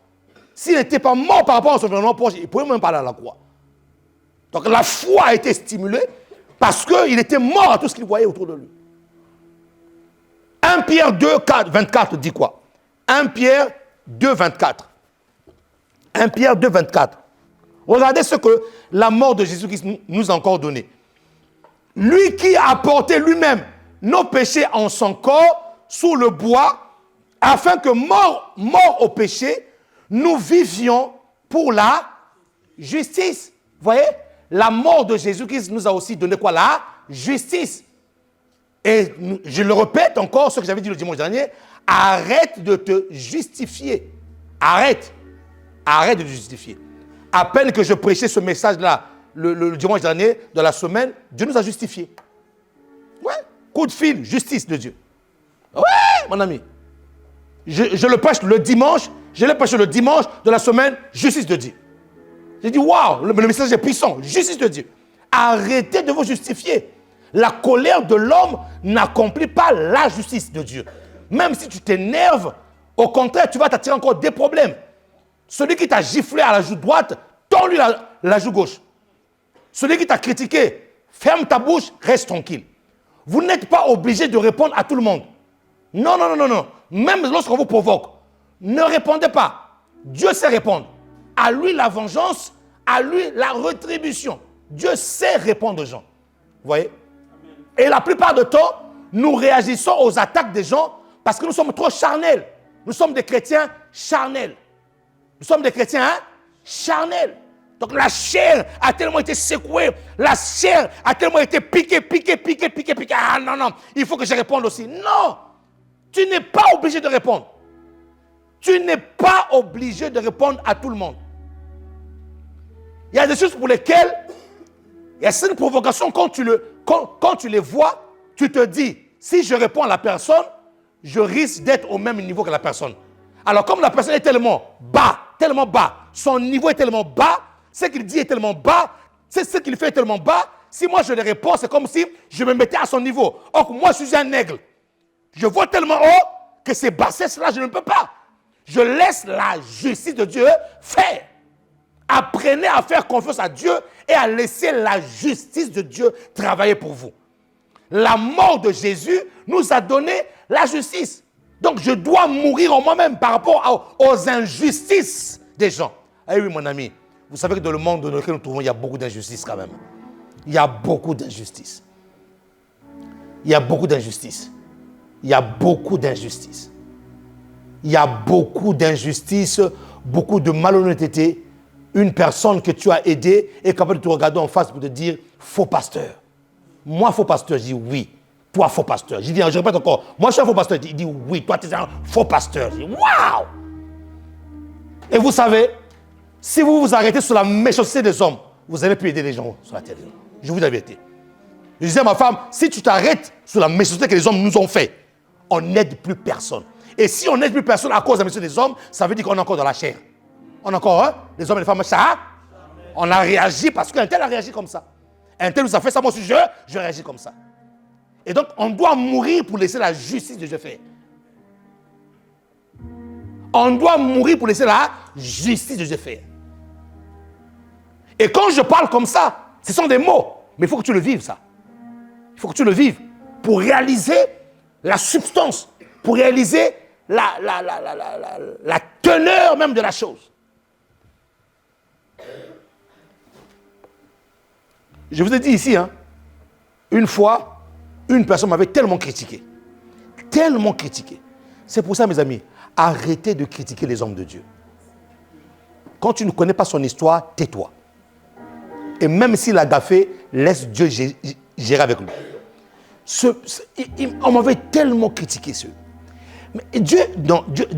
S'il n'était pas mort par rapport à son environnement proche, il ne pouvait même pas aller à la croix. Donc la foi a été stimulée parce qu'il était mort à tout ce qu'il voyait autour de lui. 1 Pierre 2, 24 dit quoi? 1 Pierre 2, 24. 1 Pierre 2, 24. Regardez ce que la mort de Jésus-Christ nous a encore donné. Lui qui a porté lui-même nos péchés en son corps sous le bois, afin que mort au péché, nous vivions pour la justice. Vous voyez? La mort de Jésus-Christ nous a aussi donné quoi? La justice. Et je le répète encore, ce que j'avais dit le dimanche dernier, arrête de te justifier. Arrête de te justifier. À peine que je prêchais ce message-là le dimanche dernier de la semaine, Dieu nous a justifiés. Ouais, coup de fil, justice de Dieu. Ouais, mon ami. Je le prêche le dimanche, je l'ai prêché le dimanche de la semaine, justice de Dieu. J'ai dit, waouh, le message est puissant, justice de Dieu. Arrêtez de vous justifier. La colère de l'homme n'accomplit pas la justice de Dieu. Même si tu t'énerves, au contraire, tu vas t'attirer encore des problèmes. Celui qui t'a giflé à la joue droite, tends-lui la joue gauche. Celui qui t'a critiqué, ferme ta bouche, reste tranquille. Vous n'êtes pas obligé de répondre à tout le monde. Non. Même lorsqu'on vous provoque, ne répondez pas. Dieu sait répondre. À lui la vengeance, à lui la rétribution. Dieu sait répondre aux gens. Vous voyez? Et la plupart du temps, nous réagissons aux attaques des gens parce que nous sommes trop charnels. Nous sommes des chrétiens charnels. Nous sommes des chrétiens charnels. Donc la chair a tellement été secouée, la chair a tellement été piquée. Ah non, il faut que je réponde aussi. Non, tu n'es pas obligé de répondre. Tu n'es pas obligé de répondre à tout le monde. Il y a des choses pour lesquelles, il y a certaines provocations, quand tu les vois, tu te dis, si je réponds à la personne, je risque d'être au même niveau que la personne. Alors comme la personne est tellement bas, son niveau est tellement bas, ce qu'il dit est tellement bas, ce qu'il fait est tellement bas, si moi je lui réponds, c'est comme si je me mettais à son niveau. Or, moi je suis un aigle. Je vois tellement haut que ces bassesses-là, je ne peux pas. Je laisse la justice de Dieu faire. Apprenez à faire confiance à Dieu et à laisser la justice de Dieu travailler pour vous. La mort de Jésus nous a donné la justice. Donc je dois mourir en moi-même par rapport aux injustices des gens. Eh oui, mon ami, vous savez que dans le monde dans lequel nous trouvons, il y a beaucoup d'injustices quand même. Il y a beaucoup d'injustices. Il y a beaucoup d'injustices. Il y a beaucoup d'injustices. Il y a beaucoup d'injustices, beaucoup de malhonnêteté. Une personne que tu as aidée est capable de te regarder en face pour te dire « faux pasteur ». Moi, faux pasteur, je dis oui. Toi, faux pasteur. Je répète encore. Moi, je suis un faux pasteur. Il dit oui. Toi, tu es un faux pasteur. Je dis waouh. Et vous savez, si vous vous arrêtez sur la méchanceté des hommes, vous n'allez plus aider les gens sur la terre. Je vous avais été. Je disais à ma femme, si tu t'arrêtes sur la méchanceté que les hommes nous ont fait, on n'aide plus personne. Et si on n'aide plus personne à cause de la méchanceté des hommes, ça veut dire qu'on est encore dans la chair. On est encore, hein, les hommes et les femmes, ça, on a réagi parce qu'un tel a réagi comme ça. Un tel nous a fait ça, moi aussi je réagis comme ça. Et donc, on doit mourir pour laisser la justice de Dieu faire. On doit mourir pour laisser la justice de Dieu faire. Et quand je parle comme ça, ce sont des mots, mais il faut que tu le vives, ça. Il faut que tu le vives pour réaliser la substance, pour réaliser la teneur même de la chose. Je vous ai dit ici, hein, une fois, une personne m'avait tellement critiqué. Tellement critiqué. C'est pour ça, mes amis, arrêtez de critiquer les hommes de Dieu. Quand tu ne connais pas son histoire, tais-toi. Et même s'il a gaffé, laisse Dieu gérer avec lui. On m'avait tellement critiqué. Mais Dieu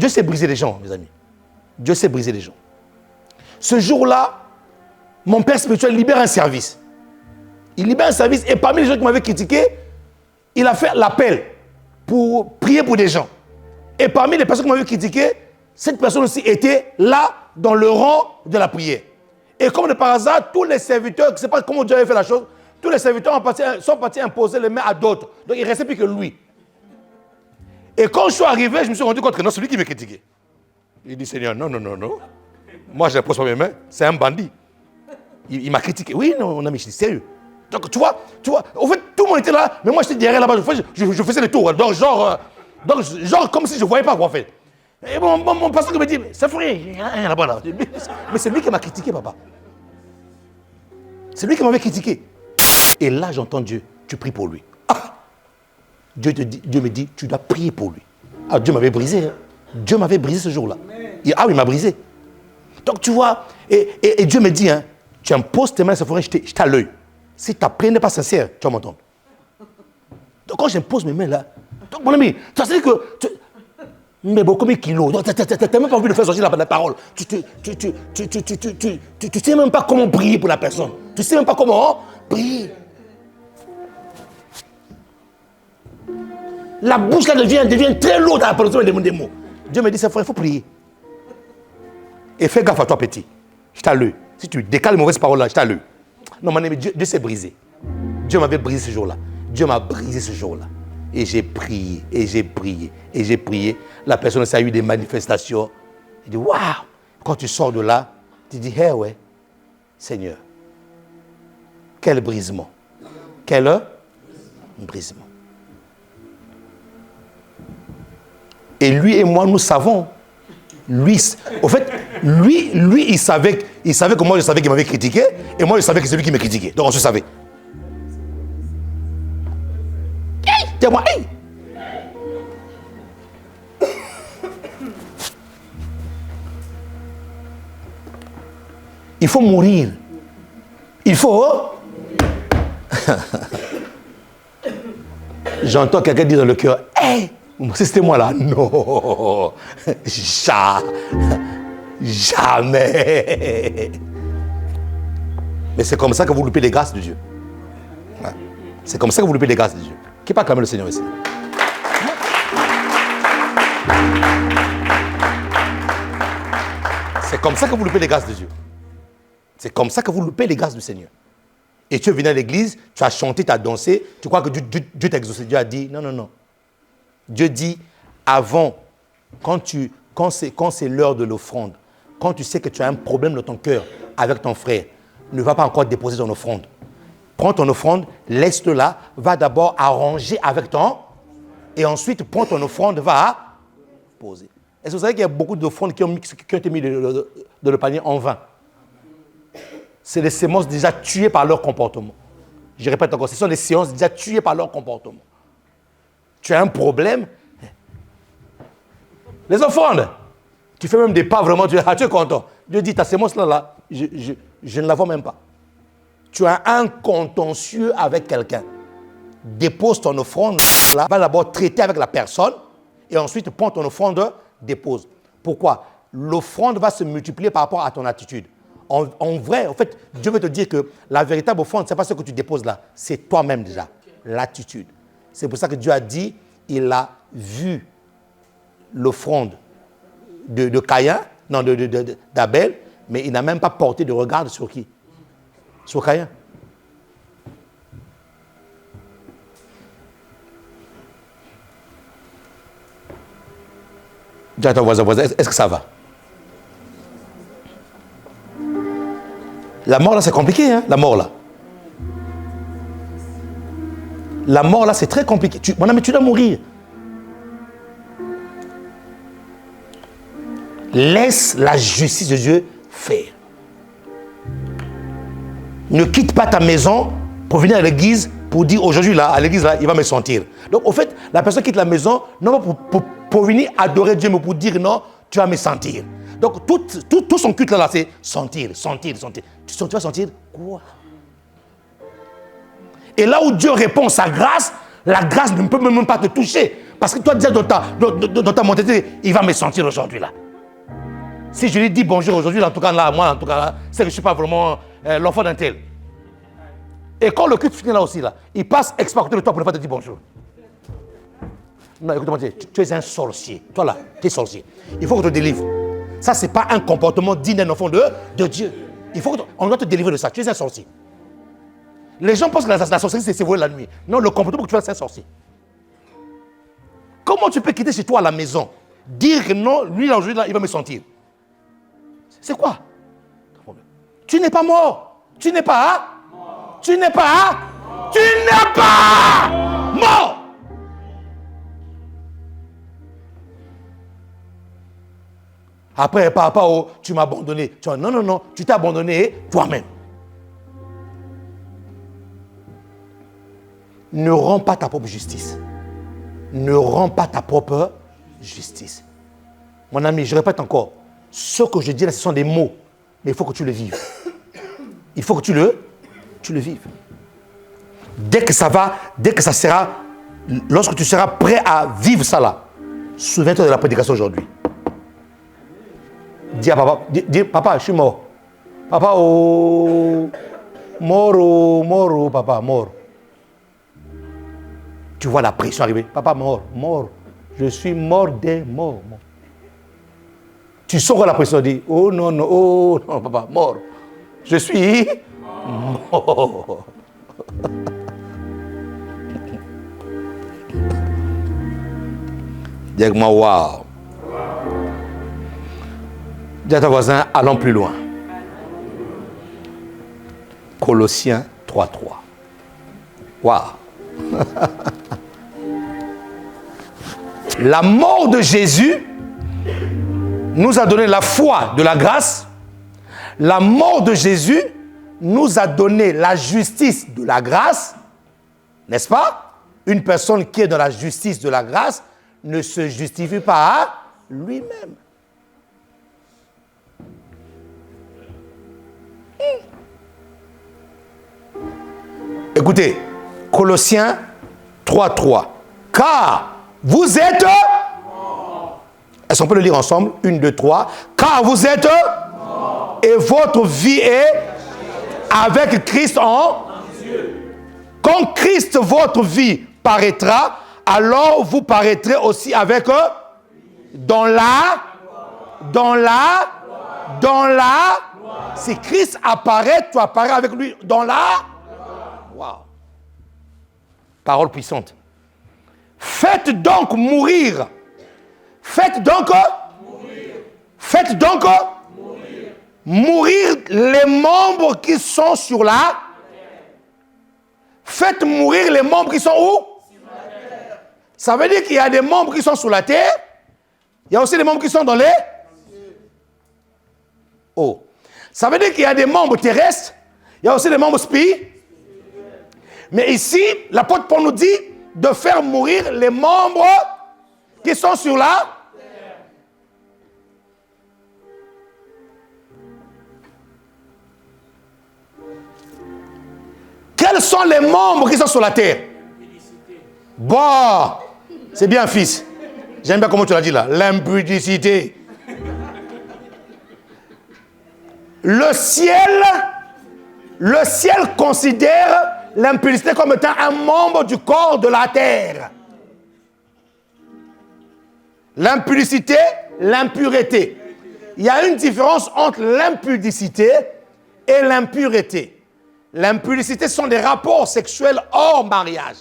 sait briser les gens, mes amis. Dieu sait briser les gens. Ce jour-là, mon père spirituel libère un service. Il libère un service et parmi les gens qui m'avaient critiqué, il a fait l'appel pour prier pour des gens. Et parmi les personnes qui m'avaient critiqué, cette personne aussi était là dans le rang de la prière. Et comme de par hasard, tous les serviteurs, je ne sais pas comment Dieu avait fait la chose, tous les serviteurs sont partis imposer les mains à d'autres. Donc il ne restait plus que lui. Et quand je suis arrivé, je me suis rendu compte que non, c'est lui qui m'a critiqué. Il dit, Seigneur, non. Moi, je n'impose pas mes mains, c'est un bandit. Il m'a critiqué. Oui, non, mon ami, je suis sérieux. Donc, tu vois, au fait, tout le monde était là, mais moi, j'étais derrière là-bas, je faisais le tour. Donc, genre, comme si je ne voyais pas quoi faire. Et mon pasteur me dit, c'est vrai, il y a rien là-bas. Là. Mais c'est lui qui m'a critiqué, papa. C'est lui qui m'avait critiqué. Et là, j'entends Dieu, tu pries pour lui. Ah! Dieu me dit, tu dois prier pour lui. Ah, Dieu m'avait brisé. Hein. Dieu m'avait brisé ce jour-là. Il m'a brisé. Donc, tu vois, et Dieu me dit, hein, tu imposes tes mains à ce forêt, je t'ai à l'œil. Si ta prière n'est pas sincère, tu vas m'entendre. Donc, quand j'impose mes mains là, donc, mon ami, ça veut dire que. Mais beaucoup de kilos. Tu n'as même pas envie de faire sortir la parole. Tu ne sais même pas comment prier pour la personne. Tu ne sais même pas comment prier. La bouche là devient très lourde à la production des mots. Dieu me dit, c'est frère, il faut prier. Et fais gaffe à toi, petit. Je t'ai l'œil. Si tu décales les mauvaises paroles là, je t'ai l'œil. Non, mon ami, Dieu s'est brisé. Dieu m'avait brisé ce jour-là. Dieu m'a brisé ce jour-là. Et j'ai prié, et j'ai prié, et j'ai prié. La personne, ça a eu des manifestations. Il dit, waouh! Quand tu sors de là, tu dis, hey, ouais, Seigneur, quel brisement. Quel brisement. Et lui et moi, nous savons. Lui, au fait, lui, il savait que moi, je savais qu'il m'avait critiqué, et moi, je savais que c'est lui qui me critiquait. Donc, on se savait. Hey, dis-moi, hey! Il faut mourir. Il faut... J'entends quelqu'un dire dans le cœur, hey! C'était moi là. Non. Jamais. Mais c'est comme ça que vous loupez les grâces de Dieu. Ouais. C'est comme ça que vous loupez les grâces de Dieu. Qui peut acclamer le Seigneur ici? C'est comme ça que vous loupez les grâces de Dieu. C'est comme ça que vous loupez les grâces du Seigneur. Et tu es venu à l'église, tu as chanté, tu as dansé, tu crois que Dieu t'a exaucé. Dieu a dit, non. Dieu dit, avant, quand c'est l'heure de l'offrande, quand tu sais que tu as un problème dans ton cœur avec ton frère, ne va pas encore déposer ton offrande. Prends ton offrande, laisse-le là, va d'abord arranger avec ton, et ensuite prends ton offrande, va poser. Est-ce que vous savez qu'il y a beaucoup d'offrandes qui ont été mises dans le panier en vain? C'est des sémences déjà tuées par leur comportement. Je répète encore, ce sont des séances déjà tuées par leur comportement. Tu as un problème. Les offrandes, tu fais même des pas vraiment, tu es content. Dieu dit, ta sémence là, je ne la vois même pas. Tu as un contentieux avec quelqu'un. Dépose ton offrande là, va d'abord traiter avec la personne et ensuite prends ton offrande, dépose. Pourquoi? l'offrande va se multiplier par rapport à ton attitude. En vrai, en fait, Dieu veut te dire que la véritable offrande, ce n'est pas ce que tu déposes là, c'est toi-même déjà, l'attitude. C'est pour ça que Dieu a dit, il a vu l'offrande de Caïn, non, d'Abel, mais il n'a même pas porté de regard sur qui? Sur Caïn. Dis à ton voisin, est-ce que ça va? La mort là, c'est compliqué, hein, la mort là. La mort là, c'est très compliqué. Mon ami, tu dois mourir. Laisse la justice de Dieu faire. Ne quitte pas ta maison pour venir à l'église pour dire aujourd'hui là, à l'église là, il va me sentir. Donc au fait, la personne quitte la maison non pas pour venir adorer Dieu, mais pour dire non, tu vas me sentir. Donc tout son culte là, c'est sentir. Tu vas sentir quoi? Et là où Dieu répond sa grâce, la grâce ne peut même pas te toucher. Parce que toi, déjà dans ta mentalité, il va me sentir aujourd'hui là. Si je lui dis bonjour aujourd'hui, en tout cas là, moi, en tout cas là, c'est que je ne suis pas vraiment l'enfant d'un tel. Et quand le culte finit là aussi, là, il passe exporter de toi pour ne pas te dire bonjour. Non, écoute-moi, tu es un sorcier. Toi là, tu es sorcier. Il faut qu'on te délivre. Ça, ce n'est pas un comportement digne d'un enfant de Dieu. On doit te délivrer de ça. Tu es un sorcier. Les gens pensent que la sorcellerie, c'est voler la nuit. Non, le comportement que tu fais, c'est un sorcier. Comment tu peux quitter chez toi à la maison, dire que non, lui, aujourd'hui, là, il va me sentir? C'est quoi? Tu n'es pas mort. Tu n'es pas mort. Tu n'es pas mort. Tu n'es pas mort. Après, papa, oh, tu m'as abandonné. Non, tu t'es abandonné toi-même. Ne rends pas ta propre justice. Ne rends pas ta propre justice. Mon ami, je répète encore. Ce que je dis là, ce sont des mots. Mais il faut que tu le vives. Il faut que tu le vives. Dès que ça sera, lorsque tu seras prêt à vivre ça là, souviens-toi de la prédication aujourd'hui. Dis à papa, dis, papa, je suis mort. Papa, oh, mort, papa, mort. Tu vois la pression arriver. Papa, mort. Je suis mort des morts. Tu sors la pression, dit, oh non, papa, mort. Je suis mort. Dis-moi, waouh. Dis à ton voisin, allons plus loin. Colossiens 3:3. Waouh. La mort de Jésus nous a donné la foi de la grâce. La mort de Jésus nous a donné la justice de la grâce. N'est-ce pas? Une personne qui est dans la justice de la grâce ne se justifie pas à lui-même. Écoutez, Colossiens 3:3. Car vous êtes morts. Est-ce qu'on peut le lire ensemble? 1, 2, 3. Car vous êtes morts. Et votre vie est avec Christ en Dieu. Quand Christ, votre vie, paraîtra, alors vous paraîtrez aussi avec eux dans la. Si Christ apparaît, tu apparais avec lui dans la. Waouh. Parole puissante. Faites donc mourir. Mourir les membres qui sont sur la terre. Faites mourir les membres qui sont où? Sur la terre. Ça veut dire qu'il y a des membres qui sont sur la terre. Il y a aussi des membres qui sont dans les. Oh. Ça veut dire qu'il y a des membres terrestres. Il y a aussi des membres spirituels. Mais ici, l'apôtre Paul nous dit de faire mourir les membres qui sont sur la terre. Quels sont les membres qui sont sur la terre? Bon, c'est bien, fils. J'aime bien comment tu l'as dit là. L'impudicité. Le ciel considère l'impudicité comme étant un membre du corps de la terre. L'impudicité, l'impureté. Il y a une différence entre l'impudicité et l'impureté. L'impudicité sont des rapports sexuels hors mariage.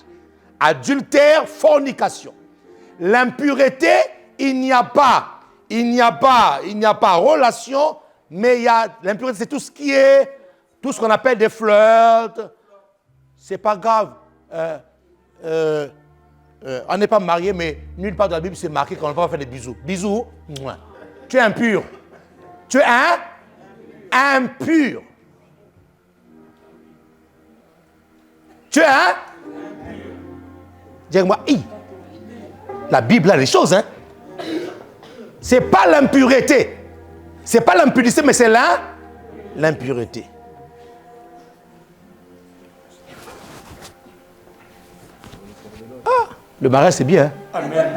Adultère, fornication. L'impureté, il n'y a pas relation, mais il y a l'impureté, c'est tout ce qu'on appelle des flirts. C'est pas grave. On n'est pas marié, mais nulle part dans la Bible c'est marqué qu'on ne peut pas faire des bisous. Bisous, mouah. Tu es impur. Tu es impur. Tu es dis-moi, la Bible a des choses, hein. C'est pas l'impureté. C'est pas l'impudicité, mais c'est l'impureté. Le mariage, c'est bien. Hein? Amen.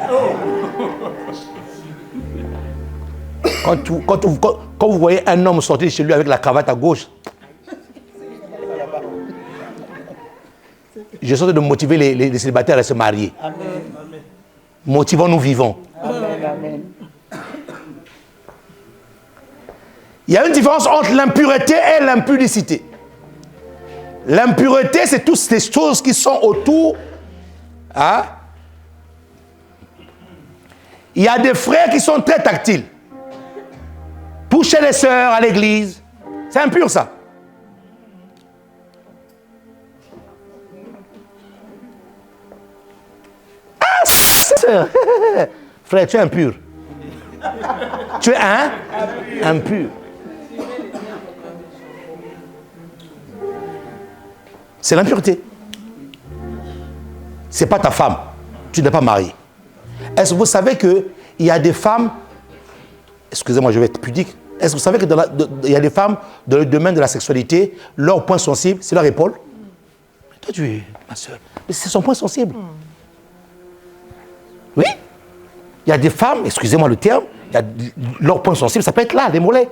Quand vous voyez un homme sortir chez lui avec la cravate à gauche, je sorte de motiver les célibataires à se marier. Amen. Motivons-nous vivants. Amen. Il y a une différence entre l'impureté et l'impudicité. L'impureté, c'est toutes ces choses qui sont autour. Hein? Il y a des frères qui sont très tactiles. Toucher les sœurs à l'église, c'est impur ça. Ah, sœur. Frère, tu es impur. Tu es impur. C'est l'impureté. Ce n'est pas ta femme. Tu n'es pas marié. Est-ce que vous savez qu'il y a des femmes, excusez-moi, je vais être pudique, est-ce que vous savez qu'il y a des femmes dans le domaine de la sexualité, leur point sensible, c'est leur épaule? Mais toi, tu es ma soeur, mais c'est son point sensible. Oui. Il y a des femmes, excusez-moi le terme, leur point sensible, ça peut être là, les mollets.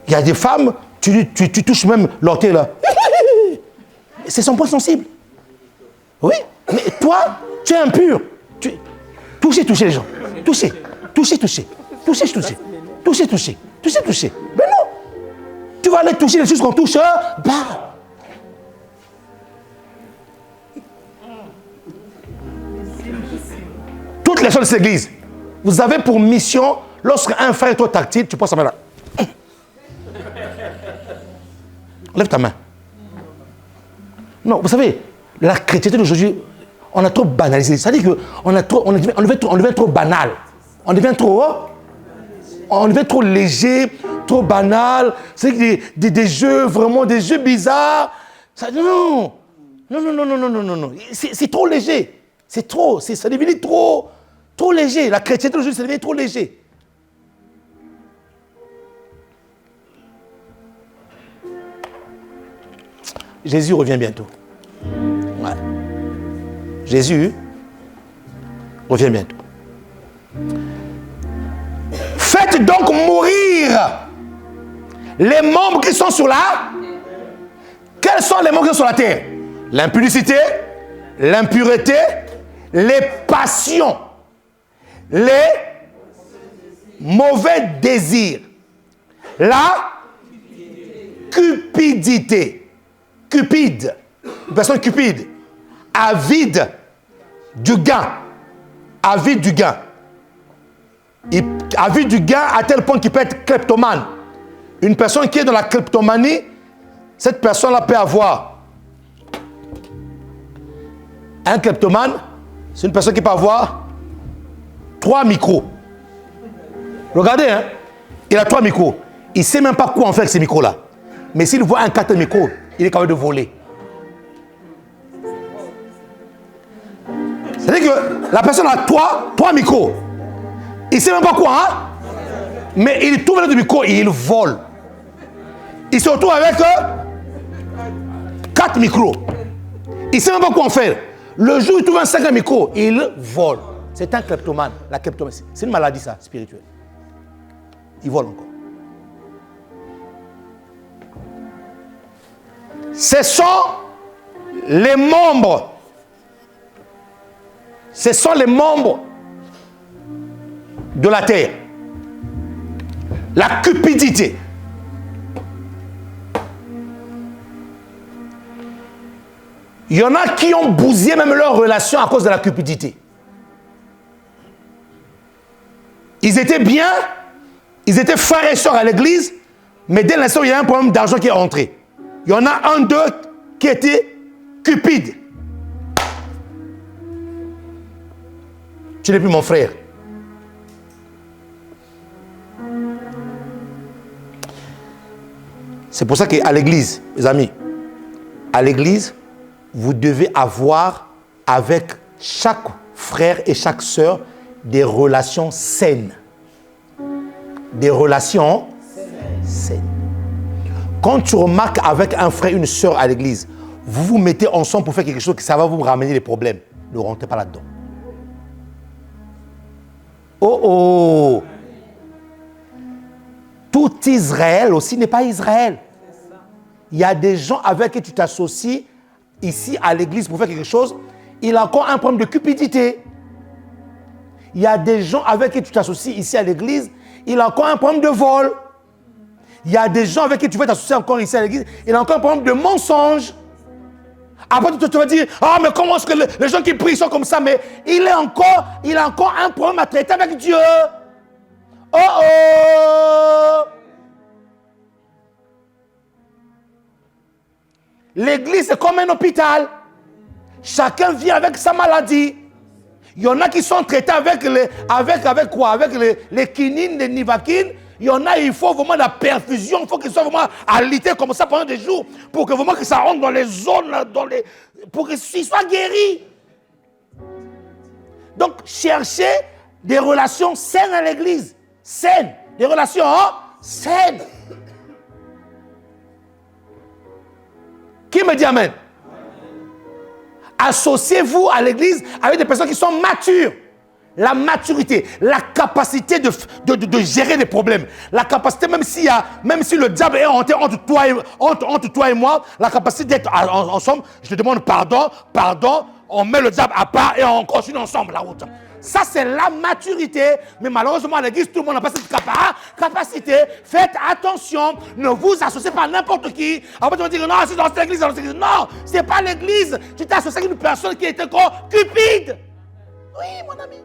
Il y a des femmes, tu touches même l'orteil là. C'est son point sensible. Oui, mais toi, tu es impur. Toucher les gens. Toucher. Mais non. Tu vas aller toucher les choses qu'on touche. Bah. Toutes les gens de cette église, vous avez pour mission, lorsqu'un frère est trop tactile, tu prends sa main là. Lève ta main. Non, vous savez, la chrétienté d'aujourd'hui, on a trop banalisé. Ça veut dire qu'on devient trop banal. On devient trop léger, trop banal. C'est des jeux, vraiment des jeux bizarres. Ça, non. C'est trop léger. C'est trop, ça devient trop léger. La chrétienté d'aujourd'hui, ça devient trop léger. Jésus revient bientôt. Ouais. Jésus revient bientôt. Faites donc mourir les membres qui sont sur la... Quels sont les membres qui sont sur la terre? L'impudicité, l'impureté, les passions, les mauvais désirs, la cupidité. Cupide, une personne cupide, avide du gain. Avide du gain à tel point qu'il peut être kleptomane. Une personne qui est dans la kleptomanie, cette personne-là peut avoir un kleptomane, c'est une personne qui peut avoir 3 micros. Regardez, hein, il a 3 micros. Il ne sait même pas quoi en faire avec ces micros-là. Mais s'il voit un 4 micros, il est capable de voler. C'est-à-dire que la personne a 3 micros. Il ne sait même pas quoi, hein? Mais il trouve le micro et il vole. Il se retrouve avec 4 micros. Il ne sait même pas quoi en faire. Le jour où il trouve un 5e micro, il vole. C'est un kleptomane. La kleptomanie, c'est une maladie, ça, spirituelle. Il vole encore. Ce sont les membres. Ce sont les membres de la terre. La cupidité. Il y en a qui ont bousillé même leur relation à cause de la cupidité. Ils étaient bien, ils étaient frères et sœurs à l'église, mais dès l'instant où il y a un problème d'argent qui est rentré, il y en a un d'eux qui était cupide. Tu n'es plus mon frère. C'est pour ça qu'à l'église, mes amis, à l'église, vous devez avoir avec chaque frère et chaque sœur des relations saines. Des relations saines. Quand tu remarques avec un frère, une sœur à l'église, vous vous mettez ensemble pour faire quelque chose que ça va vous ramener des problèmes. Ne rentrez pas là-dedans. Oh oh! Tout Israël aussi n'est pas Israël. Il y a des gens avec qui tu t'associes ici à l'église pour faire quelque chose. Il a encore un problème de cupidité. Il y a des gens avec qui tu t'associes ici à l'église. Il a encore un problème de vol. Il y a des gens avec qui tu veux t'associer encore ici à l'église. Il a encore un problème de mensonge. Après, tu vas dire, ah, mais comment est-ce que les gens qui prient sont comme ça? Mais il a encore un problème à traiter avec Dieu. Oh oh! L'église, c'est comme un hôpital. Chacun vit avec sa maladie. Il y en a qui sont traités avec quoi? Avec les quinines, les nivaquines. Il y en a, il faut vraiment la perfusion. Il faut qu'ils soient vraiment alités comme ça pendant des jours. Pour que vraiment que ça rentre dans les zones, pour qu'ils soient guéris. Donc, cherchez des relations saines à l'église. Saines. Des relations saines. Qui me dit amen? Associez-vous à l'église avec des personnes qui sont matures. La maturité, la capacité de gérer les problèmes. La capacité, même si le diable est rentré entre toi et moi, la capacité d'être ensemble, je te demande pardon, on met le diable à part et on continue ensemble la route. Ça, c'est la maturité. Mais malheureusement, à l'église, tout le monde n'a pas cette capacité. Faites attention. Ne vous associez pas à n'importe qui. Après, tu vas dire, non, c'est dans cette église, Non, ce n'est pas l'église. Tu t'es associé avec une personne qui était encore cupide. Oui, mon ami.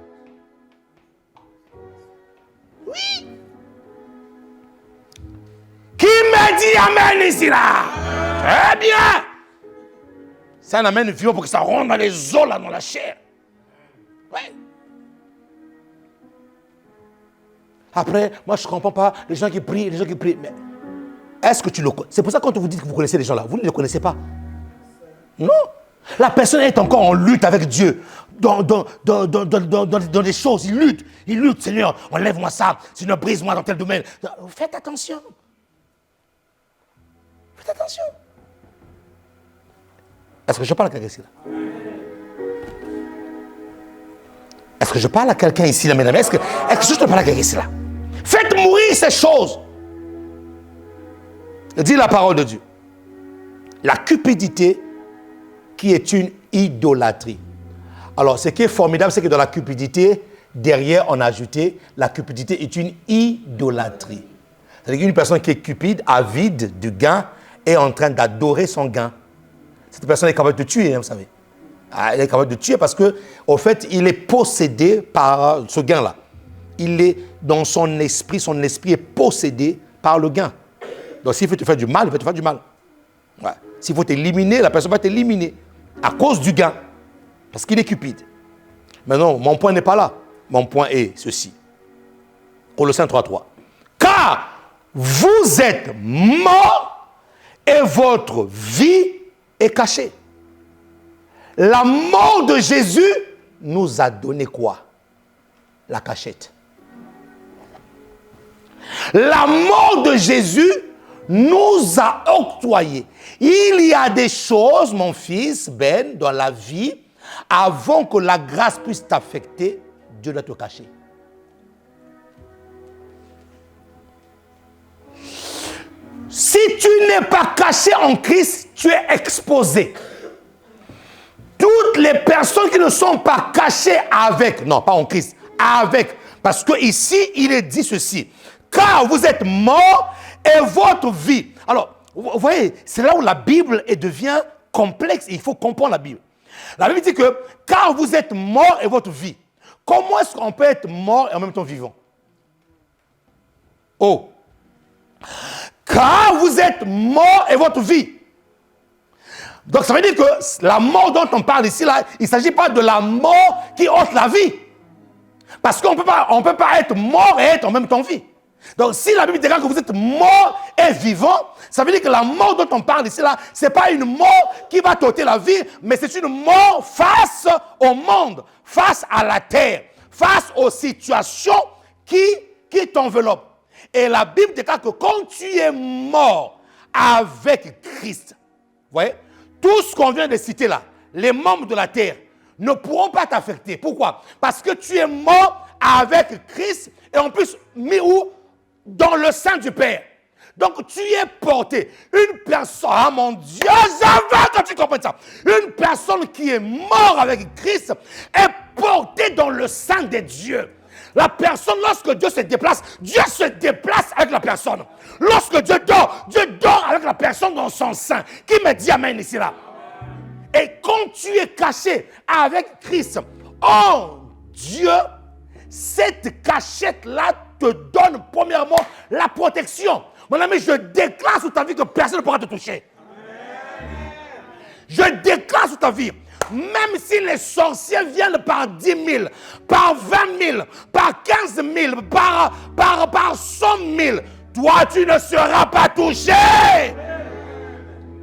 Oui. Qui me dit amen ici, là? Très bien. C'est un amen vieux pour que ça rentre dans les os, là, dans la chair. Oui. Après, moi je ne comprends pas les gens qui prient, Mais est-ce que tu le connais? C'est pour ça que quand vous dites que vous connaissez les gens là, vous ne les connaissez pas. Non. La personne est encore en lutte avec Dieu. Dans des choses, il lutte. Seigneur, enlève-moi ça. Seigneur, brise-moi dans tel domaine. Faites attention. Faites attention. Est-ce que je parle à quelqu'un ici là? Est-ce que je parle à quelqu'un ici là, mesdames? Est-ce que je parle à quelqu'un ici là? Faites mourir ces choses. Dit la parole de Dieu. La cupidité qui est une idolâtrie. Alors, ce qui est formidable, c'est que dans la cupidité, derrière, on a ajouté, la cupidité est une idolâtrie. C'est-à-dire qu'une personne qui est cupide, avide du gain, est en train d'adorer son gain. Cette personne est capable de tuer, vous savez. Elle est capable de tuer parce que, au fait, il est possédé par ce gain-là. Il est dans son esprit est possédé par le gain. Donc, s'il veut te faire du mal, il va te faire du mal. Ouais. S'il faut t'éliminer, la personne va t'éliminer à cause du gain. Parce qu'il est cupide. Mais non, mon point n'est pas là. Mon point est ceci. Colossiens 3:3. Car vous êtes morts et votre vie est cachée. La mort de Jésus nous a donné quoi? La cachette. La mort de Jésus nous a octroyé. Il y a des choses, mon fils Ben, dans la vie, avant que la grâce puisse t'affecter, Dieu doit te cacher. Si tu n'es pas caché en Christ, tu es exposé. Toutes les personnes qui ne sont pas cachées avec, non, pas en Christ, avec, parce que ici, il est dit ceci, car vous êtes morts et votre vie. Alors, vous voyez, c'est là où la Bible devient complexe et il faut comprendre la Bible. La Bible dit que, car vous êtes morts et votre vie. Comment est-ce qu'on peut être mort et en même temps vivant? Oh! Car vous êtes mort et votre vie. Donc ça veut dire que la mort dont on parle ici, là, il ne s'agit pas de la mort qui ôte la vie. Parce qu'on ne peut pas être mort et être en même temps vie. Donc si la Bible déclare que vous êtes mort et vivant, ça veut dire que la mort dont on parle ici, là, ce n'est pas une mort qui va t'ôter la vie, mais c'est une mort face au monde, face à la terre, face aux situations qui t'enveloppent. Et la Bible déclare que quand tu es mort avec Christ, vous voyez, tout ce qu'on vient de citer là, les membres de la terre ne pourront pas t'affecter. Pourquoi? Parce que tu es mort avec Christ et en plus mis où? Dans le sein du Père. Donc tu es porté. Une personne, ah mon Dieu, j'avais quand tu comprends ça. Une personne qui est morte avec Christ est portée dans le sein de Dieu. La personne, lorsque Dieu se déplace avec la personne. Lorsque Dieu dort avec la personne dans son sein. Qui me dit amen ici là? Et quand tu es caché avec Christ, oh Dieu, cette cachette-là te donne premièrement la protection. Mon ami, je déclare sur ta vie que personne ne pourra te toucher. Je déclare sur ta vie. Même si les sorciers viennent par 10 000, par 20 000, par 15 000, par 100 000, toi, tu ne seras pas touché.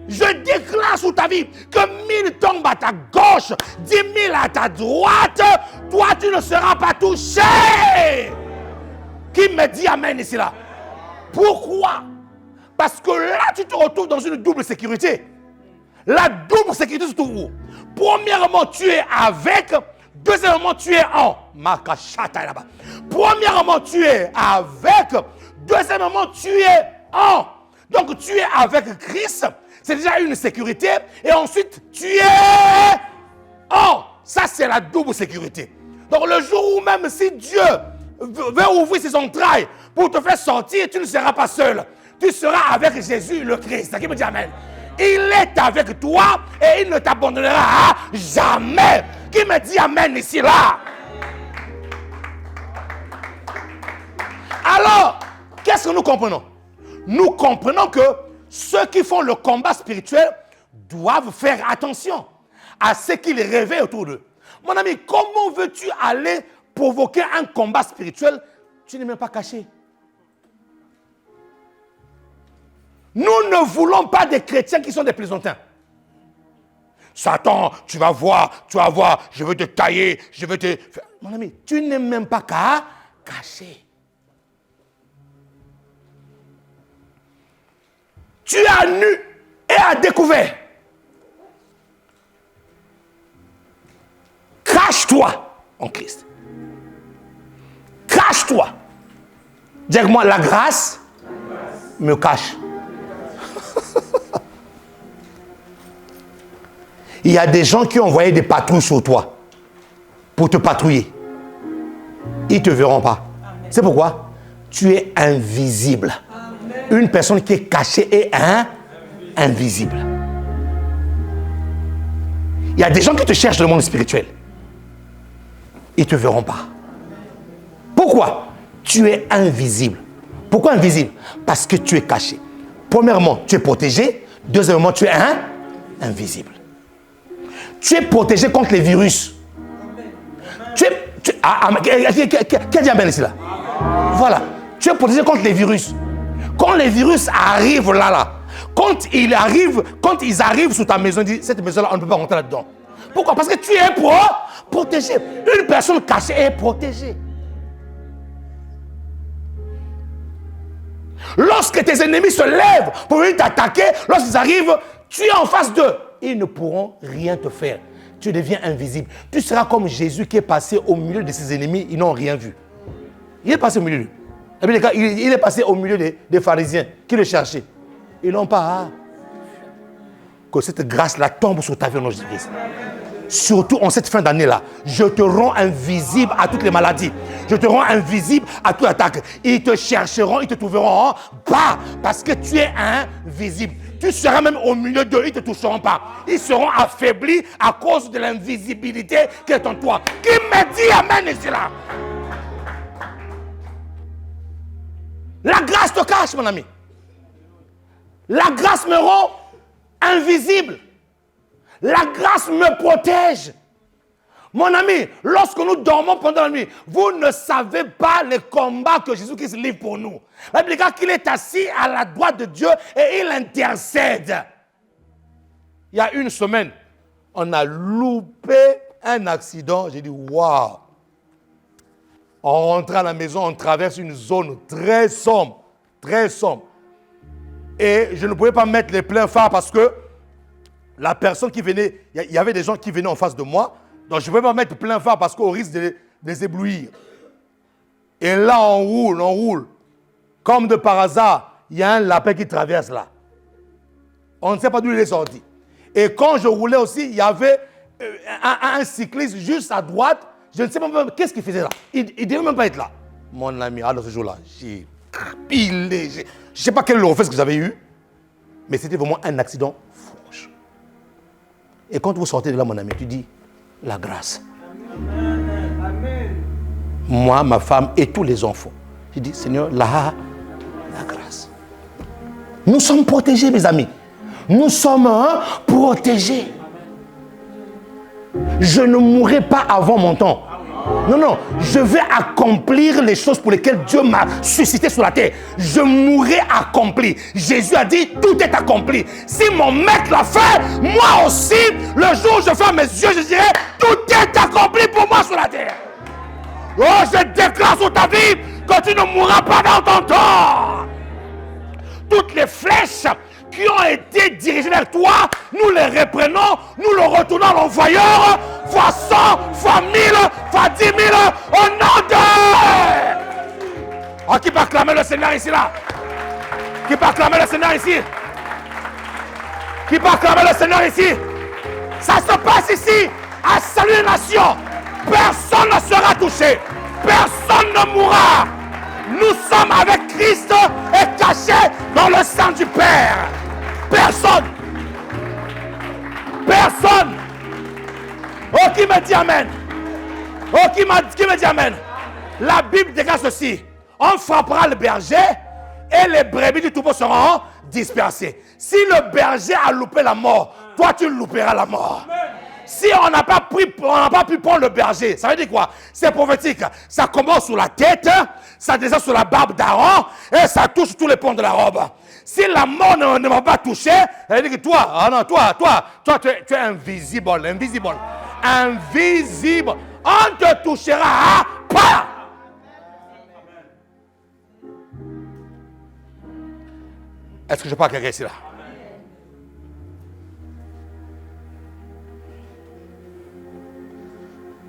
Je déclare sur ta vie que 1000 tombent à ta gauche, 10 000 à ta droite, toi, tu ne seras pas touché. Qui me dit amen ici là? Pourquoi? Parce que là, tu te retrouves dans une double sécurité. La double sécurité se trouve où? Premièrement, tu es avec. Deuxièmement, tu es en. Là-bas. Premièrement, tu es avec. Deuxièmement, tu es en. Donc, tu es avec Christ. C'est déjà une sécurité. Et ensuite, tu es en. Ça, c'est la double sécurité. Donc, le jour où même si Dieu veut ouvrir ses entrailles pour te faire sortir, tu ne seras pas seul. Tu seras avec Jésus le Christ. Qui me dit amen? Il est avec toi et il ne t'abandonnera jamais. Qui me dit amen ici là? Alors, qu'est-ce que nous comprenons? Nous comprenons que ceux qui font le combat spirituel doivent faire attention à ce qu'ils réveillent autour d'eux. Mon ami, comment veux-tu aller provoquer un combat spirituel? Tu n'es même pas caché. Nous ne voulons pas des chrétiens qui sont des plaisantins. Satan, tu vas voir, je veux te tailler, je veux te... Mon ami, tu n'es même pas caché. Tu es à nu et à découvert. Cache-toi en Christ. Cache-toi. Dis-moi, la grâce me cache. Il y a des gens qui ont envoyé des patrouilles sur toi pour te patrouiller. Ils ne te verront pas. C'est pourquoi tu es invisible. Amen. Une personne qui est cachée est invisible. Il y a des gens qui te cherchent dans le monde spirituel. Ils ne te verront pas. Pourquoi? Tu es invisible. Pourquoi invisible? Parce que tu es caché. Premièrement, tu es protégé. Deuxièmement, tu es invisible. Tu es protégé contre les virus. Quel diable ici là? Voilà. Tu es protégé contre les virus. Quand les virus arrivent là, quand ils arrivent sous ta maison, ils disent, cette maison-là, on ne peut pas rentrer là-dedans. Pourquoi? Parce que tu es protégé. Une personne cachée est protégée. Lorsque tes ennemis se lèvent pour venir t'attaquer, lorsqu'ils arrivent, tu es en face d'eux. Ils ne pourront rien te faire. Tu deviens invisible. Tu seras comme Jésus qui est passé au milieu de ses ennemis. Ils n'ont rien vu. Il est passé au milieu. Il est passé au milieu des pharisiens qui le cherchaient. Ils n'ont pas. Que cette grâce-là tombe sur ta vie au nom de Jésus-Christ. Surtout en cette fin d'année-là, je te rends invisible à toutes les maladies. Je te rends invisible à toute attaque. Ils te chercheront, ils te trouveront bas parce que tu es invisible. Tu seras même au milieu d'eux, ils ne te toucheront pas. Ils seront affaiblis à cause de l'invisibilité qui est en toi. Qui me dit amen ici là? La grâce te cache, mon ami. La grâce me rend invisible. La grâce me protège. Mon ami, lorsque nous dormons pendant la nuit, vous ne savez pas les combats que Jésus-Christ livre pour nous. La Bible dit qu'il est assis à la droite de Dieu et il intercède. Il y a une semaine, on a loupé un accident. J'ai dit, waouh. On rentre à la maison, on traverse une zone très sombre. Très sombre. Et je ne pouvais pas mettre les pleins phares parce que la personne qui venait, il y avait des gens qui venaient en face de moi. Donc je ne pouvais pas mettre plein phare parce qu'on risque de les éblouir. Et là, on roule. Comme de par hasard, il y a un lapin qui traverse là. On ne sait pas d'où il est sorti. Et quand je roulais aussi, il y avait un cycliste juste à droite. Je ne sais pas même qu'est-ce qu'il faisait là. Il ne devait même pas être là. Mon ami, alors ce jour-là, j'ai pilé. Je ne sais pas quel reflet que j'avais eu, mais c'était vraiment un accident franche. Et quand vous sortez de là, mon ami, tu dis, la grâce. Amen. Moi, ma femme et tous les enfants. Je dis, Seigneur, la grâce. Nous sommes protégés, mes amis. Nous sommes protégés. Je ne mourrai pas avant mon temps. Non, je vais accomplir les choses pour lesquelles Dieu m'a suscité sur la terre. Je mourrai accompli. Jésus a dit, tout est accompli. Si mon maître l'a fait, moi aussi, le jour où je ferme mes yeux, je dirai, tout est accompli pour moi sur la terre. Oh, je déclare sur ta vie que tu ne mourras pas dans ton temps. Toutes les flèches qui ont été dirigés vers toi, nous les reprenons, nous le retournons à l'envoyeur, fois 100, fois 1000, fois 10 000, au nom de... Oh, qui peut acclamer le Seigneur ici, là? Qui peut acclamer le Seigneur ici? Qui peut acclamer le Seigneur ici? Ça se passe ici, à Salut les Nations. Personne ne sera touché. Personne ne mourra. Nous sommes avec Christ et cachés dans le sang du Père. Personne. Personne. Oh, qui me dit amen? Oh, qui me dit amen? La Bible déclare ceci. On frappera le berger et les brebis du troupeau seront dispersées. Si le berger a loupé la mort, toi tu louperas la mort. Si on n'a pas pu prendre le berger, ça veut dire quoi? C'est prophétique. Ça commence sur la tête, ça descend sur la barbe d'Aaron et ça touche tous les pans de la robe. Si la mort ne m'a pas touché, ça veut dire que toi, tu es invisible. Invisible. On te touchera pas. Est-ce que je parle à quelqu'un ici là?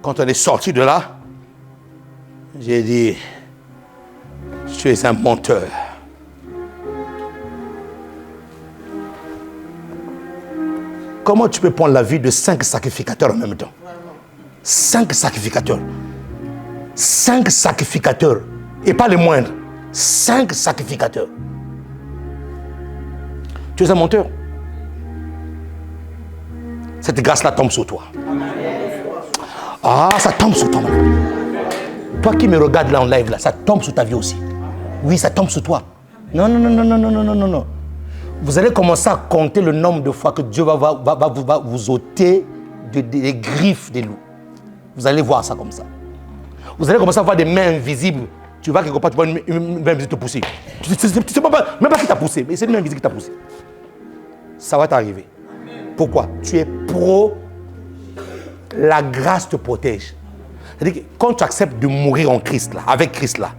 Quand on est sorti de là, j'ai dit, tu es un menteur. Comment tu peux prendre la vie de 5 sacrificateurs en même temps? 5 sacrificateurs. 5 sacrificateurs. Et pas les moindres. 5 sacrificateurs. Tu es un menteur. Cette grâce-là tombe sur toi. Ah, ça tombe sur toi, mon ami. Toi qui me regardes là en live, là, ça tombe sur ta vie aussi. Oui, ça tombe sur toi. Non. Vous allez commencer à compter le nombre de fois que Dieu va vous ôter des griffes des loups. Vous allez voir ça comme ça. Vous allez commencer à voir des mains invisibles. Tu vas quelque part, tu vois une main invisible te pousser. Tu ne sais même pas qui t'a poussé, mais c'est une main invisible qui t'a poussé. Ça va t'arriver. Pourquoi? Tu es pro. La grâce te protège. C'est-à-dire que quand tu acceptes de mourir en Christ, là, avec Christ, là,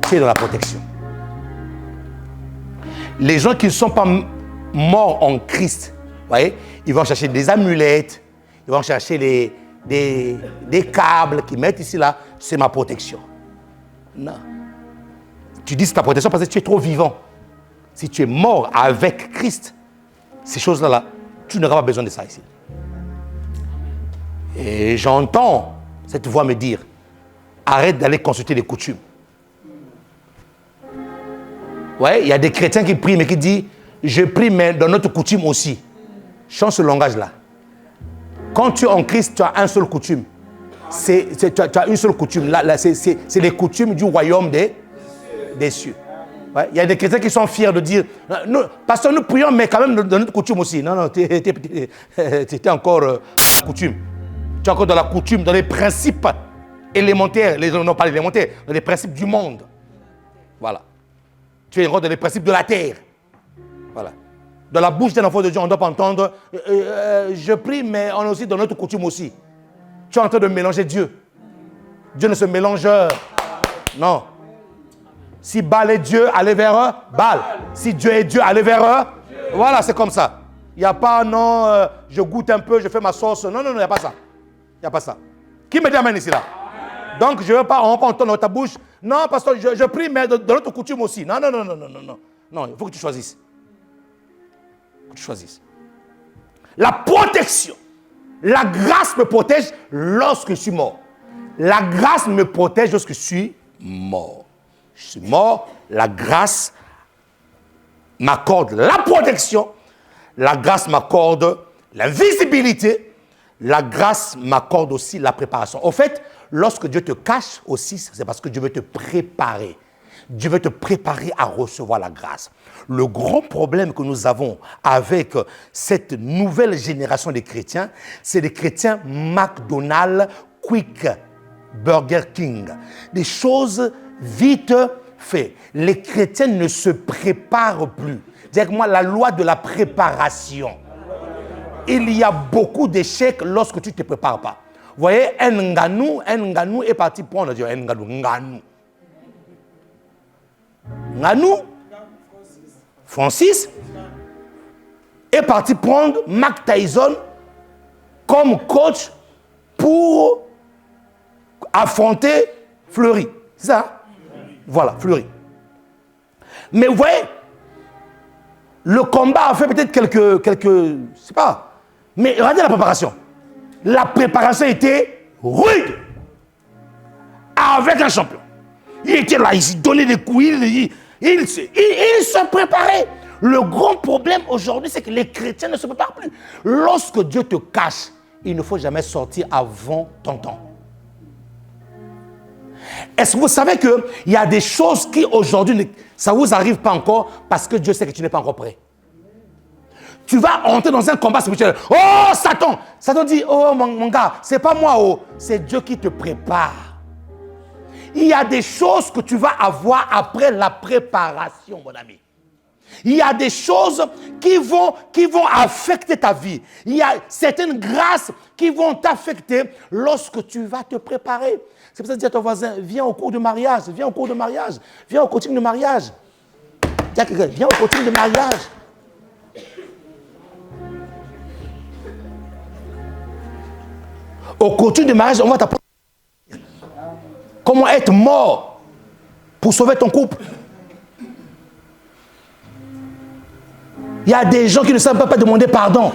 tu es dans la protection. Les gens qui ne sont pas morts en Christ, voyez, ils vont chercher des amulettes, ils vont chercher des câbles qu'ils mettent ici, là. C'est ma protection. Non. Tu dis c'est ta protection parce que tu es trop vivant. Si tu es mort avec Christ, ces choses-là, tu n'auras pas besoin de ça ici. Et j'entends cette voix me dire, arrête d'aller consulter les coutumes. Ouais, il y a des chrétiens qui prient, mais qui disent, je prie, mais dans notre coutume aussi. Change ce langage-là. Quand tu es en Christ, tu as un seul coutume. Tu as une seule coutume. Là, c'est les coutumes du royaume des cieux. Ouais, il y a des chrétiens qui sont fiers de dire, parce que nous prions, mais quand même dans notre coutume aussi. Non, tu étais encore la coutume. Tu es encore dans la coutume, dans les principes élémentaires, non pas élémentaires, dans les principes du monde. Voilà. Tu es encore dans les principes de la terre. Voilà. Dans la bouche d'un enfant de Dieu, on ne doit pas entendre je prie, mais on est aussi dans notre coutume aussi. Tu es en train de mélanger Dieu. Dieu ne se mélange. Non. Si Baal est Dieu, allez vers eux. Baal. Si Dieu est Dieu, allez vers eux. Voilà, c'est comme ça. Il n'y a pas, non, je goûte un peu, je fais ma sauce. Non, il n'y a pas ça. Il n'y a pas ça. Qui me dit amen ici là? Donc, je ne veux pas, on va pas entendre dans ta bouche. Non, parce que je prie, mais dans notre coutume aussi. Non. Non, il faut que tu choisisses. Que tu choisisses. La protection. La grâce me protège lorsque je suis mort. La grâce me protège lorsque je suis mort. Je suis mort, la grâce m'accorde la protection, la grâce m'accorde la visibilité, la grâce m'accorde aussi la préparation. Au fait, lorsque Dieu te cache aussi, c'est parce que Dieu veut te préparer. Dieu veut te préparer à recevoir la grâce. Le grand problème que nous avons avec cette nouvelle génération de chrétiens, c'est des chrétiens McDonald's, Quick, Burger King. Des choses vite faites. Les chrétiens ne se préparent plus. Dis-moi la loi de la préparation. Il y a beaucoup d'échecs lorsque tu ne te prépares pas. Vous voyez, un Nganou est parti prendre Dieu. Nganou. Francis est parti prendre Mike Tyson comme coach pour affronter Fleury. C'est ça? Voilà, Fleury. Mais vous voyez, le combat a fait peut-être quelques, je sais pas. Mais regardez la préparation. La préparation était rude. Avec un champion. Il était là, il se donnait des coups, il se préparait. Le grand problème aujourd'hui, c'est que les chrétiens ne se préparent plus. Lorsque Dieu te cache, il ne faut jamais sortir avant ton temps. Est-ce que vous savez qu'il y a des choses qui aujourd'hui, ça ne vous arrive pas encore parce que Dieu sait que tu n'es pas encore prêt. Tu vas entrer dans un combat spirituel. Oh, Satan! Satan dit, oh mon gars, c'est pas moi, oh, c'est Dieu qui te prépare. Il y a des choses que tu vas avoir après la préparation, mon ami. Il y a des choses qui vont affecter ta vie. Il y a certaines grâces qui vont t'affecter lorsque tu vas te préparer. C'est pour ça que dis à ton voisin, viens au cours de mariage, viens au cours de mariage, viens au coaching de mariage. Dis à quelqu'un, viens au coaching de mariage. Au coaching de mariage, on va t'apprendre comment être mort pour sauver ton couple. Il y a des gens qui ne savent pas demander pardon.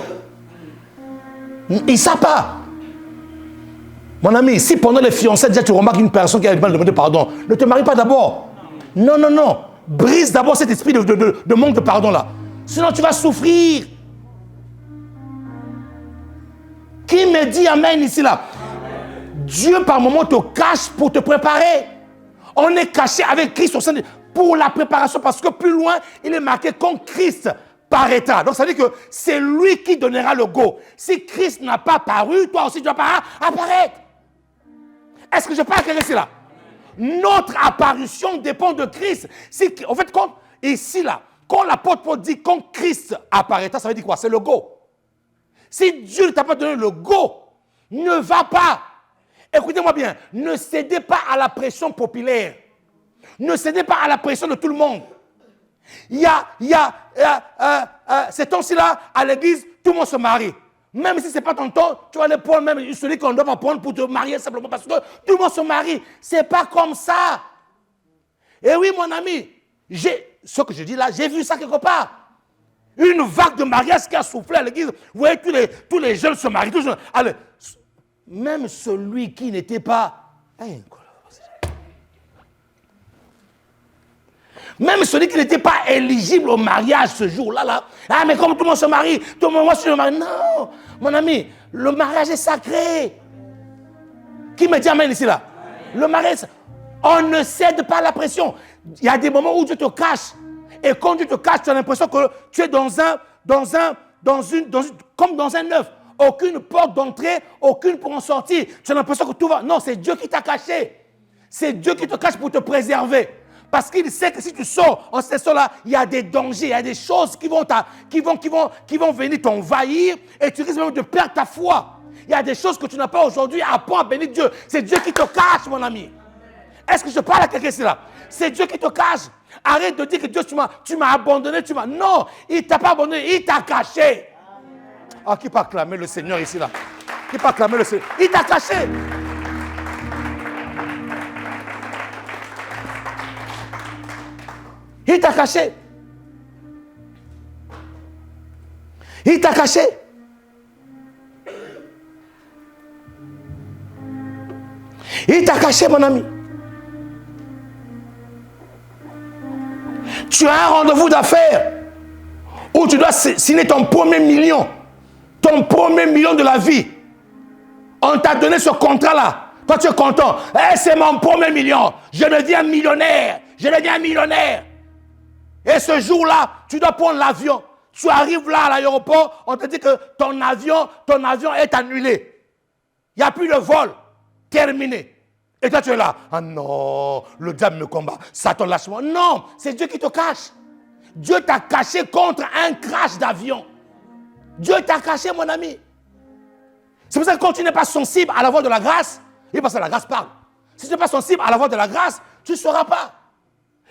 Ils ne savent pas. Mon ami, si pendant les fiançailles, déjà tu remarques une personne qui a du mal à demander pardon, ne te marie pas d'abord. Non. Brise d'abord cet esprit de manque de pardon là. Sinon tu vas souffrir. Qui me dit amen ici là? Dieu par moment te cache pour te préparer. On est caché avec Christ au sein pour la préparation parce que plus loin, il est marqué comme Christ paraîtra. Donc ça veut dire que c'est lui qui donnera le go. Si Christ n'a pas paru, toi aussi tu dois pas apparaître. Est-ce que je parle à ici là? Notre apparition dépend de Christ. En fait, quand l'apôtre Paul dit quand Christ apparaîtra, ça veut dire quoi? C'est le go. Si Dieu ne t'a pas donné le go, ne va pas. Écoutez-moi bien, ne cédez pas à la pression populaire. Ne cédez pas à la pression de tout le monde. Ces temps-ci-là, à l'église, tout le monde se marie. Même si ce n'est pas ton temps, tu vas aller prendre même celui qu'on doit pas prendre pour te marier simplement parce que tout le monde se marie. Ce n'est pas comme ça. Et oui, mon ami, ce que je dis là, j'ai vu ça quelque part. Une vague de mariage qui a soufflé à l'église. Vous voyez, tous les jeunes se marient. Alors, même celui qui n'était pas... Même celui qui n'était pas éligible au mariage ce jour-là, là, ah, mais comme tout le monde se marie, tout le monde moi, je me marie. Non, mon ami, le mariage est sacré. Qui me dit amen ici, là? Le mariage, on ne cède pas à la pression. Il y a des moments où Dieu te cache. Et quand Dieu te cache, tu as l'impression que tu es comme dans un œuf. Aucune porte d'entrée, aucune pour en sortir. Tu as l'impression que tout va... Non, c'est Dieu qui t'a caché. C'est Dieu qui te cache pour te préserver. Parce qu'il sait que si tu sors en ce sort-là, il y a des dangers, il y a des choses qui vont venir t'envahir et tu risques même de perdre ta foi. Il y a des choses que tu n'as pas aujourd'hui. Apprends à bénir Dieu. C'est Dieu qui te cache, mon ami. Est-ce que je parle à quelqu'un ici là? C'est Dieu qui te cache. Arrête de dire que Dieu, tu m'as abandonné, Non, il ne t'a pas abandonné, il t'a caché. Ah, qui peut acclamer le Seigneur ici là? Qui peut acclamer le Seigneur? Il t'a caché. Il t'a caché. Il t'a caché. Il t'a caché, mon ami. Tu as un rendez-vous d'affaires où tu dois signer ton premier million. Ton premier million de la vie. On t'a donné ce contrat-là. Toi, tu es content. Eh, c'est mon premier million. Je deviens millionnaire. Je deviens millionnaire. Et ce jour-là, tu dois prendre l'avion. Tu arrives là à l'aéroport, on te dit que ton avion est annulé. Il n'y a plus de vol. Terminé. Et toi, tu es là. Ah non, le diable me combat. Satan, lâche-moi. Non, c'est Dieu qui te cache. Dieu t'a caché contre un crash d'avion. Dieu t'a caché, mon ami. C'est pour ça que quand tu n'es pas sensible à la voix de la grâce, et parce que la grâce parle. Si tu n'es pas sensible à la voix de la grâce, tu ne sauras pas.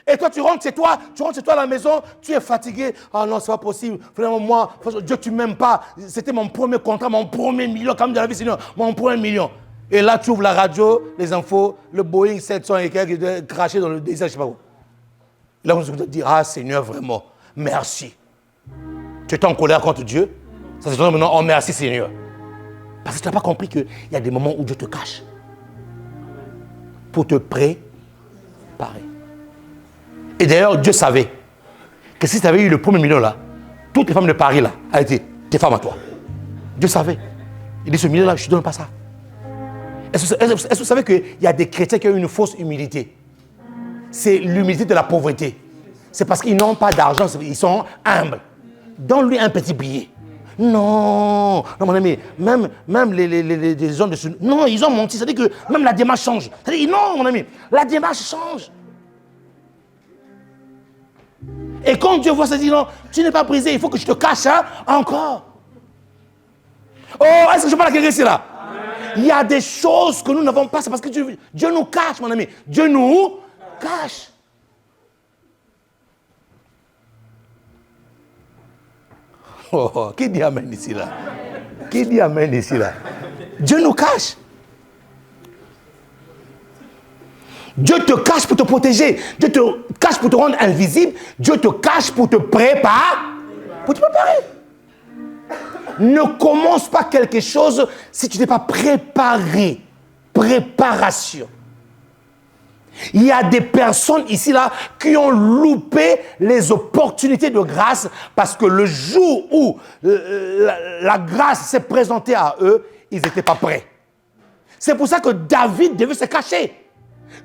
Et toi, tu rentres chez toi à la maison, tu es fatigué. Ah non, c'est pas possible. Vraiment, moi, Dieu, tu m'aimes pas. C'était mon premier contrat, mon premier million, quand même de la vie, Seigneur, mon premier million. Et là, tu ouvres la radio, les infos, le Boeing 700 et quelques qui est craché dans le désert, je ne sais pas où. Là, on te dire, ah Seigneur, vraiment, merci. Tu es en colère contre Dieu. Ça se dit maintenant, oh merci Seigneur. Parce que tu n'as pas compris qu'il y a des moments où Dieu te cache. Pour te préparer. Et d'ailleurs, Dieu savait que si tu avais eu le premier million là, toutes les femmes de Paris là, a été tes femmes à toi. Dieu savait. Il dit, ce million là, je ne te donne pas ça. Est-ce que vous savez qu'il y a des chrétiens qui ont une fausse humilité? C'est l'humilité de la pauvreté. C'est parce qu'ils n'ont pas d'argent, ils sont humbles. Donne-lui un petit billet. Non, mon ami, même les gens de ce... Non, ils ont menti, c'est-à-dire que même la démarche change. C'est-à-dire, non, mon ami, la démarche change. Et quand Dieu voit ça, il dit non, tu n'es pas brisé, il faut que je te cache encore. Oh, est-ce que je parle à quelqu'un ici là? Il y a des choses que nous n'avons pas, c'est parce que Dieu nous cache, mon ami. Dieu nous cache. Oh, qui dit amen ici là? Qui dit amen ici là? Dieu nous cache. Dieu te cache pour te protéger. Dieu te cache pour te rendre invisible. Dieu te cache pour te préparer. Pour te préparer. Ne commence pas quelque chose si tu n'es pas préparé. Préparation. Il y a des personnes ici là qui ont loupé les opportunités de grâce parce que le jour où la grâce s'est présentée à eux, ils n'étaient pas prêts. C'est pour ça que David devait se cacher.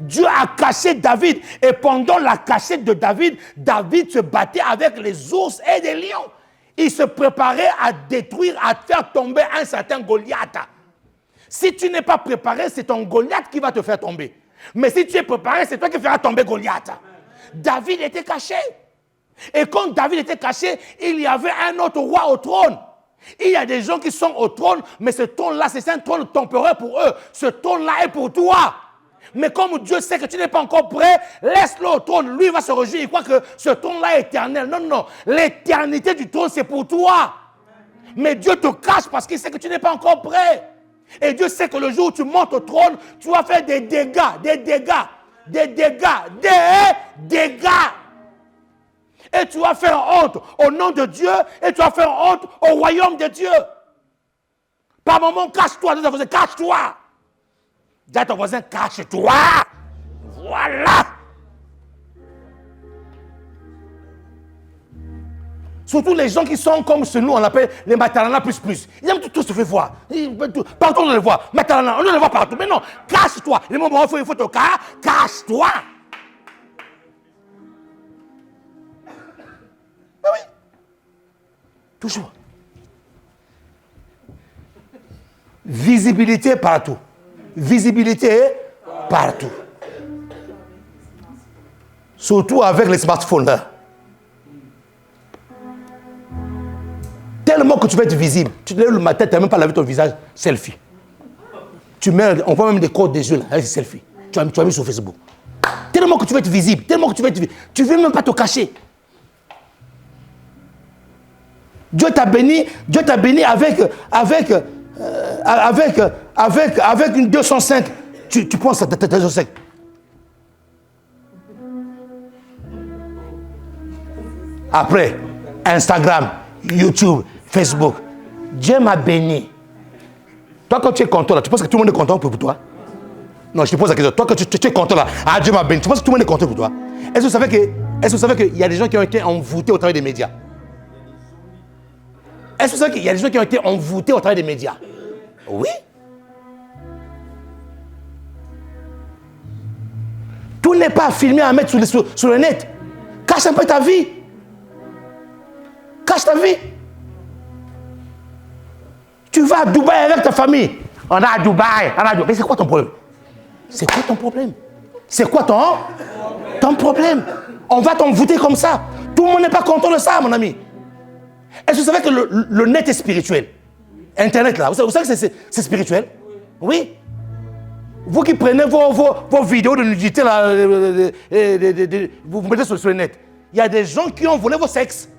Dieu a caché David et pendant la cachette de David, David se battait avec les ours et des lions. Il se préparait à détruire, à faire tomber un certain Goliath. Si tu n'es pas préparé, c'est ton Goliath qui va te faire tomber. Mais si tu es préparé, c'est toi qui feras tomber Goliath. David était caché. Et quand David était caché, il y avait un autre roi au trône. Il y a des gens qui sont au trône, mais ce trône-là, c'est un trône temporaire pour eux. Ce trône-là est pour toi. Mais comme Dieu sait que tu n'es pas encore prêt, laisse-le au trône. Lui va se réjouir. Il croit que ce trône-là est éternel. Non, non. L'éternité du trône, c'est pour toi. Mais Dieu te cache parce qu'il sait que tu n'es pas encore prêt. Et Dieu sait que le jour où tu montes au trône, tu vas faire des dégâts, des dégâts, des dégâts, des dégâts. Et tu vas faire honte au nom de Dieu et tu vas faire honte au royaume de Dieu. Par moment, cache-toi. Dis à ton voisin, cache-toi. Dis à ton voisin, cache-toi. Voilà. Surtout les gens qui sont comme chez nous, on l'appelle les matalana plus. Ils aiment tout se fait voir. Partout on les voit. Matalana, on les voit partout. Mais non, cache-toi. Les moments où il faut te cache-toi. Ah oui. Toujours. Visibilité partout. Visibilité partout. Surtout avec les smartphones là. Tellement que tu vas être visible. Tu te lèves le matin, tu n'as même pas lavé ton visage, selfie. On voit même des codes des yeux là, avec selfie. Tu as mis sur Facebook. Tellement que tu vas être visible, tellement que tu vas être visible. Tu ne veux même pas te cacher. Dieu t'a béni avec une 205. Tu penses à ta 205. Après, Instagram, YouTube, Facebook. Dieu m'a béni. Toi, quand tu es content là, tu penses que tout le monde est content pour toi? Non, je te pose la question. Toi, quand tu es content là, ah, Dieu m'a béni, tu penses que tout le monde est content pour toi? Est-ce que vous savez qu'il y a des gens qui ont été envoûtés au travers des médias? Est-ce que vous savez qu'il y a des gens qui ont été envoûtés au travers des médias? Oui. Tout n'est pas filmé à mettre sur le net. Cache un peu ta vie. Cache ta vie. Tu vas à Dubaï avec ta famille. On a à Dubaï. Mais c'est quoi ton problème? C'est quoi ton problème? C'est quoi ton problème? On va t'envoûter comme ça. Tout le monde n'est pas content de ça, mon ami. Est-ce que vous savez que le net est spirituel? Internet, là, vous savez que c'est spirituel? Oui. Vous qui prenez vos vidéos de nudité, là, vous mettez sur le net. Il y a des gens qui ont volé vos sexes.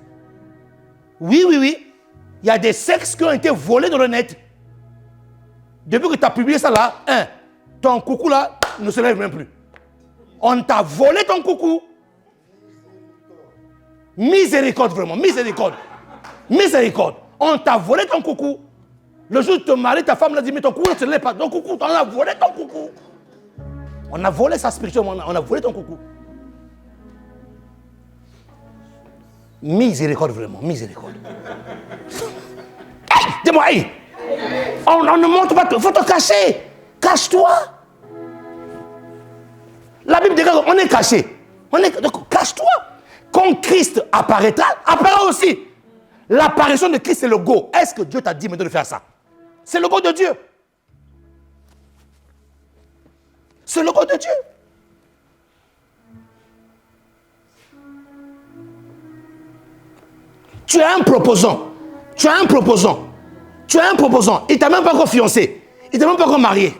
Oui. Il y a des sexes qui ont été volés dans le net. Depuis que tu as publié ça là, ton coucou là ne se lève même plus. On t'a volé ton coucou. Miséricorde, vraiment, miséricorde. On t'a volé ton coucou. Le jour où tu te maries, ta femme l'a dit, mais ton coucou ne se lève pas. Ton coucou, on a volé ton coucou. On a volé ça spirituellement, on a volé ton coucou. Miséricorde, vraiment, miséricorde. Hey, dis-moi, hey. On ne montre pas, il faut te cacher. Cache-toi. La Bible dit qu'on est caché. Donc, cache-toi. Quand Christ apparaîtra aussi. L'apparition de Christ, c'est le go. Est-ce que Dieu t'a dit maintenant de faire ça? C'est le go de Dieu. C'est le go de Dieu. Tu as un proposant. Il ne t'a même pas encore fiancé. Il ne t'a même pas encore marié.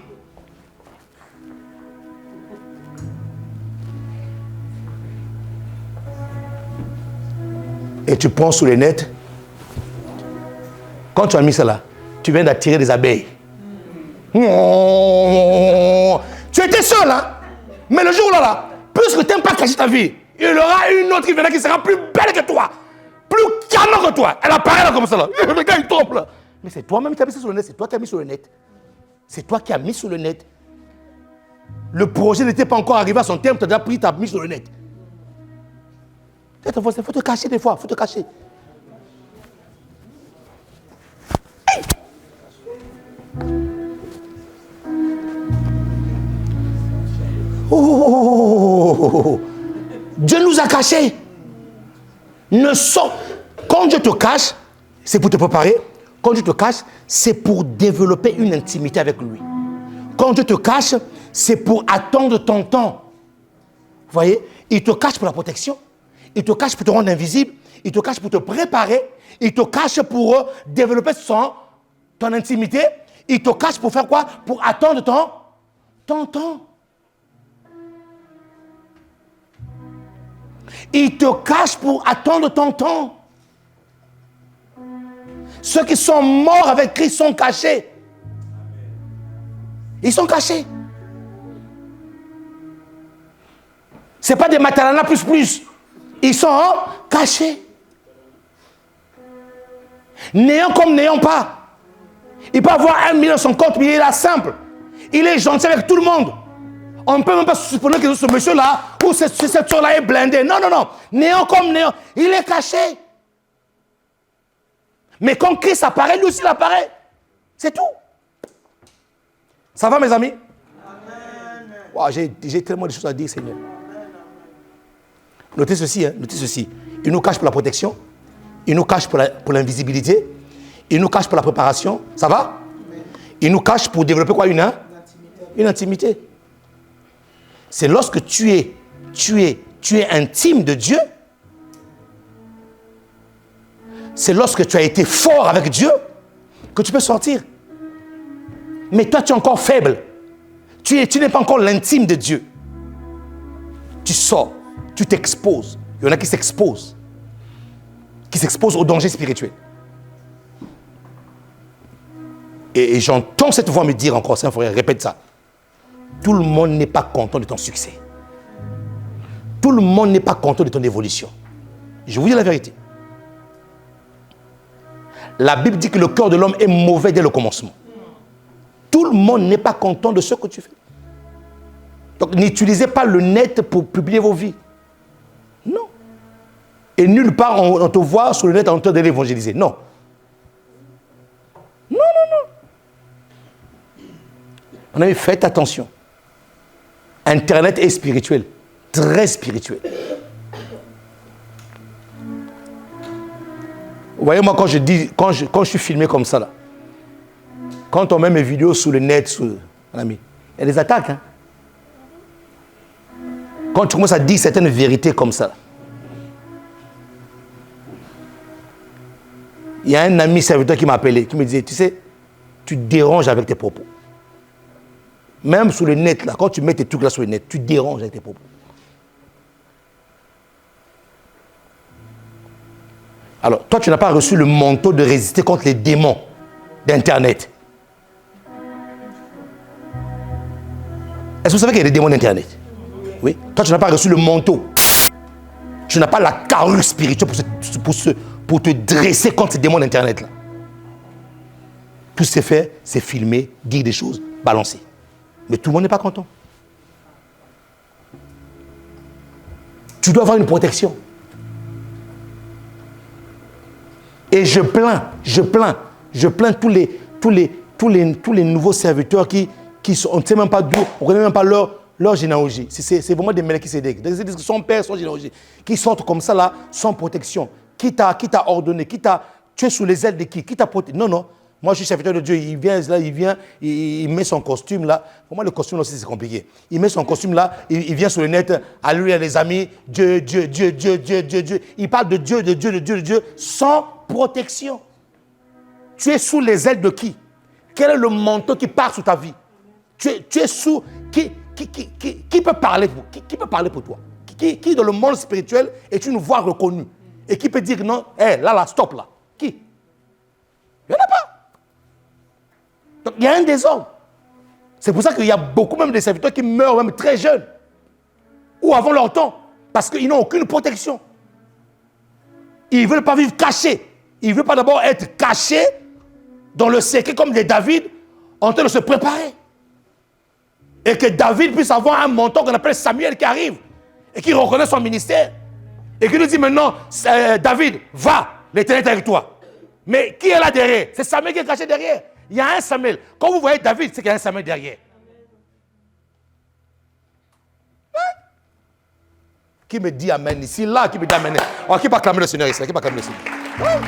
Et tu prends sous les nets. Quand tu as mis ça là, tu viens d'attirer des abeilles. Tu étais seul, hein? Mais le jour là, puisque tu n'aimes pas cacher ta vie, il y aura une autre qui viendra qui sera plus belle que toi. Plus canon que toi. Elle apparaît là comme ça là. Le gars il trompe là. Mais c'est toi-même qui as mis ça sur le net. C'est toi qui as mis sur le net. C'est toi qui as mis sur le net. Le projet n'était pas encore arrivé à son terme. Tu as déjà pris, tu as mis sur le net. Il faut te cacher des fois. Il faut te cacher. Hey! Oh! Dieu nous a cachés. Quand Dieu te cache, c'est pour te préparer. Quand Dieu te cache, c'est pour développer une intimité avec lui. Quand Dieu te cache, c'est pour attendre ton temps. Vous voyez, il te cache pour la protection. Il te cache pour te rendre invisible. Il te cache pour te préparer. Il te cache pour développer ton intimité. Il te cache pour faire quoi? Pour attendre ton temps. Il te cache pour attendre ton temps. Ceux qui sont morts avec Christ sont cachés. Ils sont cachés. Ce n'est pas des matalana plus. Ils sont caché. N'ayant comme n'ayant pas. Il peut avoir 1 million sur son compte, mais il est là simple. Il est gentil avec tout le monde. On ne peut même pas supposer que ce monsieur-là, ou cette soeur-là est blindée. Non, non, non. Néant comme néant. Il est caché. Mais quand Christ apparaît, lui aussi il apparaît. C'est tout. Ça va, mes amis? Wow, j'ai tellement de choses à dire, Seigneur. Notez ceci, hein, notez ceci. Il nous cache pour la protection. Il nous cache pour l'invisibilité. Il nous cache pour la préparation. Ça va? Il nous cache pour développer quoi? Une intimité. C'est lorsque tu es intime de Dieu. C'est lorsque tu as été fort avec Dieu que tu peux sortir. Mais toi, tu es encore faible. Tu n'es pas encore l'intime de Dieu. Tu sors, tu t'exposes. Il y en a qui s'exposent au danger spirituel. Et j'entends cette voix me dire encore, c'est un frère, répète ça. Tout le monde n'est pas content de ton succès. Tout le monde n'est pas content de ton évolution. Je vous dis la vérité. La Bible dit que le cœur de l'homme est mauvais dès le commencement. Tout le monde n'est pas content de ce que tu fais. Donc n'utilisez pas le net pour publier vos vies. Non. Et nulle part on te voit sur le net en train de l'évangéliser. Non. Non, non, non. On a dit, faites attention. Internet est spirituel. Très spirituel. Vous voyez, moi, quand je suis filmé comme ça, là, quand on met mes vidéos sur le net, il y a des attaques. Hein? Quand tu commences à dire certaines vérités comme ça, il y a un ami serviteur qui m'a appelé, qui me disait, tu sais, tu déranges avec tes propos. Même sur le net, là, quand tu mets tes trucs là sur le net, tu déranges avec tes propos. Alors, toi, tu n'as pas reçu le manteau de résister contre les démons d'Internet. Est-ce que vous savez qu'il y a des démons d'Internet? Oui. Toi, tu n'as pas reçu le manteau. Tu n'as pas la carrure spirituelle pour te dresser contre ces démons d'Internet là. Tout c'est fait, c'est filmer, dire des choses, balancer. Mais tout le monde n'est pas content. Tu dois avoir une protection. Et je plains tous les nouveaux serviteurs qui sont, on ne sait même pas d'où, on ne connaît même pas leur généalogie. C'est vraiment des mecs qui s'aident. Son père, son généalogie, qui sortent comme ça là, sans protection. Qui t'a ordonné, tu es sous les ailes de qui t'a protégé? Non, non. Moi, je suis serviteur de Dieu. Il vient, il met son costume là. Pour moi, le costume aussi, c'est compliqué. Il met son costume là, il vient sur le net, à lui, à les amis, Dieu. Il parle de Dieu, sans protection. Tu es sous les ailes de qui? Quel est le manteau qui part sous ta vie? Tu es sous... Qui peut parler pour toi? Qui dans le monde spirituel est une voix reconnue? Et qui peut dire non, là, stop là? Qui? Il n'y en a pas. Donc, il y a un désordre. C'est pour ça qu'il y a beaucoup même de serviteurs qui meurent même très jeunes. Ou avant leur temps. Parce qu'ils n'ont aucune protection. Ils ne veulent pas vivre cachés. Ils ne veulent pas d'abord être cachés dans le secret comme des David en train de se préparer. Et que David puisse avoir un mentor qu'on appelle Samuel qui arrive et qui reconnaît son ministère. Et qui nous dit maintenant, David, va, l'Éternel est avec toi. Mais qui est là derrière? C'est Samuel qui est caché derrière. Il y a un Samuel. Quand vous voyez David, c'est qu'il y a un Samuel derrière. Hein? Qui me dit amen ici? Là, qui me dit amen? Oh, qui peut acclamer le Seigneur ici? Qui peut acclamer le Seigneur? Hein?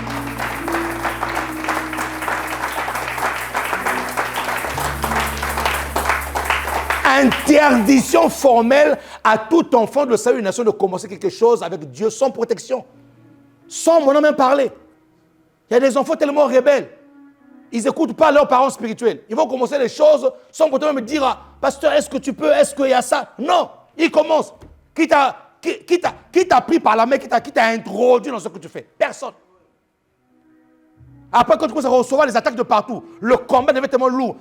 Interdiction formelle à tout enfant de salut une nation de commencer quelque chose avec Dieu sans protection. Sans m'en même parler. Il y a des enfants tellement rebelles. Ils n'écoutent pas leurs parents spirituels. Ils vont commencer les choses sans pourtant me dire, pasteur, est-ce que tu peux, est-ce qu'il y a ça? Non, ils commencent. Qui t'a pris par la main, qui t'a introduit dans ce que tu fais? Personne. Après, quand tu commences à recevoir les attaques de partout, le combat devient tellement lourd.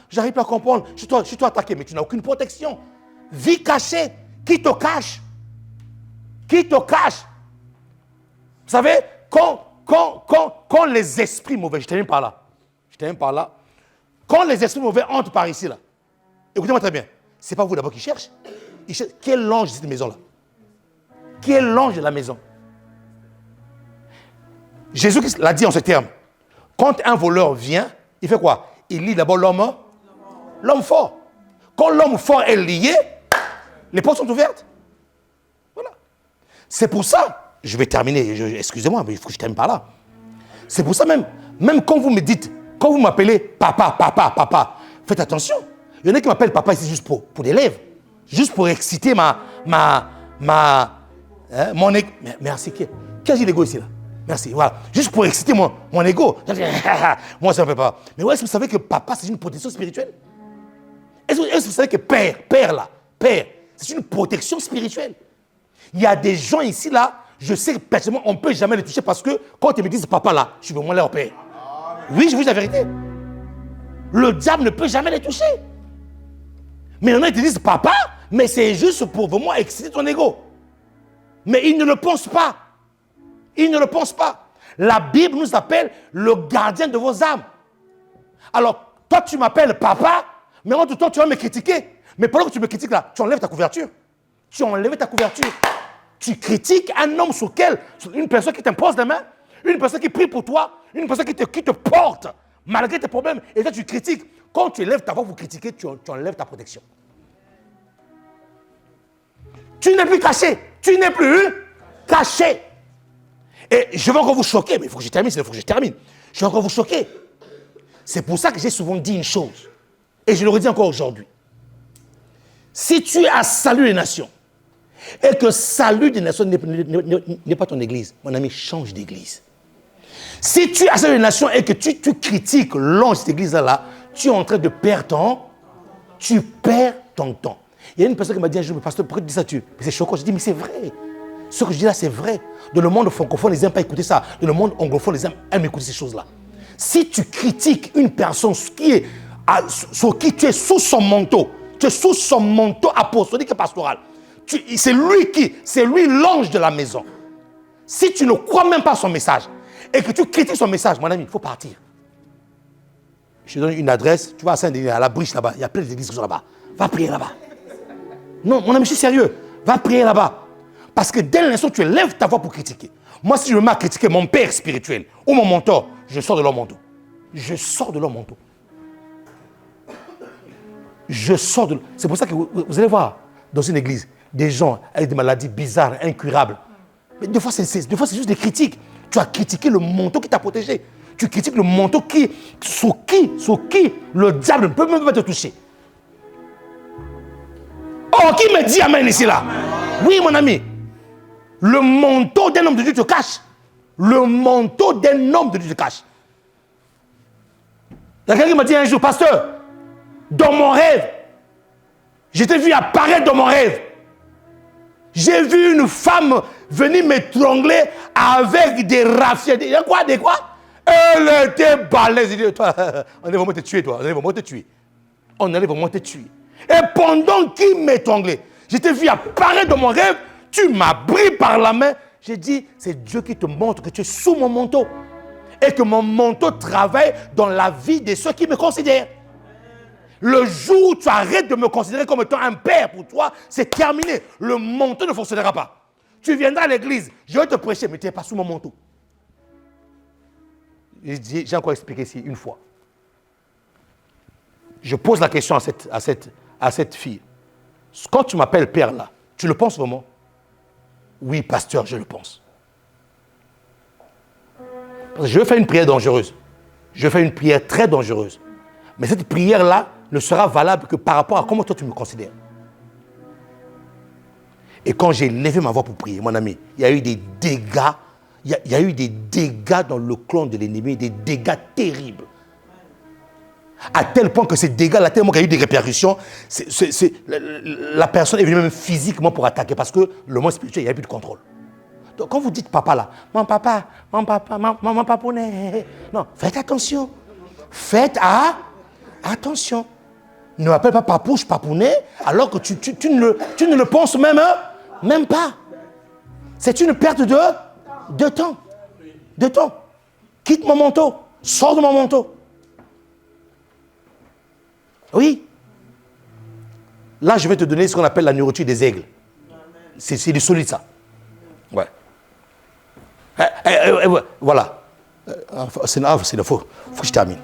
J'arrive pas à comprendre, je suis toi attaqué, mais tu n'as aucune protection. Vie cachée, qui te cache? Qui te cache? savez, quand les esprits mauvais, je termine par là, quand les esprits mauvais entrent par ici, là, écoutez-moi très bien, ce n'est pas vous d'abord qui cherchent. Ils cherchent quel ange de cette maison-là? Quel ange de la maison? Jésus l'a dit en ces termes. Quand un voleur vient, il fait quoi? Il lie d'abord l'homme fort. Quand l'homme fort est lié, les portes sont ouvertes. Voilà. C'est pour ça, je vais terminer, excusez-moi, mais il faut que je termine par là. C'est pour ça même quand vous me dites, quand vous m'appelez papa, faites attention. Il y en a qui m'appellent papa ici juste pour des lèvres. Juste pour exciter mon ego. Merci. Qui a dit l'ego ici là? Merci, voilà. Juste pour exciter mon ego. Moi, ça ne me fait pas. Mais ouais, est-ce que vous savez que papa, c'est une protection spirituelle? Est-ce que vous savez que père, c'est une protection spirituelle? Il y a des gens ici là, je sais que personnellement, on ne peut jamais les toucher parce que quand ils me disent papa là, je suis vraiment leur père. Oui, je vous dis la vérité. Le diable ne peut jamais les toucher. Mais il y en a qui te disent papa, mais c'est juste pour vraiment exciter ton ego. Mais ils ne le pensent pas. Ils ne le pensent pas. La Bible nous appelle le gardien de vos âmes. Alors, toi, tu m'appelles papa, mais en tout temps, tu vas me critiquer. Mais pendant que tu me critiques là, tu enlèves ta couverture. Tu enlèves ta couverture. Tu critiques un homme sur une personne qui t'impose les mains, une personne qui prie pour toi, une personne qui te porte malgré tes problèmes. Et là, tu critiques. Quand tu élèves ta voix pour critiquer, tu enlèves ta protection. Tu n'es plus caché. Tu n'es plus caché. Et je vais encore vous choquer, mais il faut que je termine, Je vais encore vous choquer. C'est pour ça que j'ai souvent dit une chose. Et je le redis encore aujourd'hui. Si tu as Salut des Nations, et que Salut des Nations n'est pas ton église, mon ami, change d'église. Si tu as Salut des Nations et que tu critiques l'ange de cette église-là, tu es en train de perdre ton temps. Il y a une personne qui m'a dit un jour, pasteur, pourquoi tu dis ça? C'est choquant. Je dis, mais c'est vrai. Ce que je dis là, c'est vrai. Dans le monde francophone, ils n'aiment pas écouter ça. Dans le monde anglophone, ils aiment écouter ces choses-là. Si tu critiques une personne sur qui tu es sous son manteau, tu es sous son manteau apostolique et pastoral, c'est lui l'ange de la maison. Si tu ne crois même pas à son message et que tu critiques son message, mon ami, il faut partir. Je te donne une adresse, tu vas à Saint-Denis, à la Briche là-bas, il y a plein d'églises qui sont là-bas. Va prier là-bas. Non, mon ami, je suis sérieux. Va prier là-bas. Parce que dès l'instant où tu lèves ta voix pour critiquer, moi, si je me mets à critiquer mon père spirituel ou mon mentor, je sors de leur manteau. Je sors de leur manteau. C'est pour ça que vous allez voir dans une église des gens avec des maladies bizarres, incurables. Mais des fois, c'est juste des critiques. Tu as critiqué le manteau qui t'a protégé. Tu critiques le manteau sur qui le diable ne peut même pas te toucher. Oh, qui me dit amen ici là? Oui, mon ami. Le manteau d'un homme de Dieu te cache. Le manteau d'un homme de Dieu te cache. Il y a quelqu'un qui m'a dit un jour, pasteur, dans mon rêve, je t'ai vu apparaître dans mon rêve. J'ai vu une femme venir m'étrangler avec des raffiers. Des quoi? Elle était balèze. On allait vraiment te tuer, toi. On allait vraiment te tuer. Et pendant qu'il m'étranglait, je t'ai vu apparaître dans mon rêve. Tu m'as pris par la main. J'ai dit, c'est Dieu qui te montre que tu es sous mon manteau. Et que mon manteau travaille dans la vie de ceux qui me considèrent. Le jour où tu arrêtes de me considérer comme étant un père pour toi, c'est terminé. Le manteau ne fonctionnera pas. Tu viendras à l'église, je vais te prêcher, mais tu n'es pas sous mon manteau. J'ai encore expliqué ici une fois. Je pose la question à cette fille. Quand tu m'appelles père là, tu le penses vraiment? Oui, pasteur, je le pense. Parce que je vais faire une prière dangereuse. Je vais faire une prière très dangereuse. Mais cette prière-là ne sera valable que par rapport à comment toi tu me considères. Et quand j'ai levé ma voix pour prier, mon ami, il y a eu des dégâts. Il y a eu des dégâts dans le clan de l'ennemi, des dégâts terribles. À tel point que ces dégâts-là, tellement qu'il y a eu des répercussions, la personne est venue même physiquement pour attaquer parce que le monde spirituel, il n'y a plus de contrôle. Donc quand vous dites papa là, mon papounet, non, faites attention. Attention. Ne m'appelle pas papouche, papounet, alors que tu ne le penses même pas. C'est une perte de De temps. De temps. Quitte mon manteau. Sors de mon manteau. Oui. Là, je vais te donner ce qu'on appelle la nourriture des aigles. C'est du solide, ça. Ouais. Voilà. C'est le faux. Faut que je termine.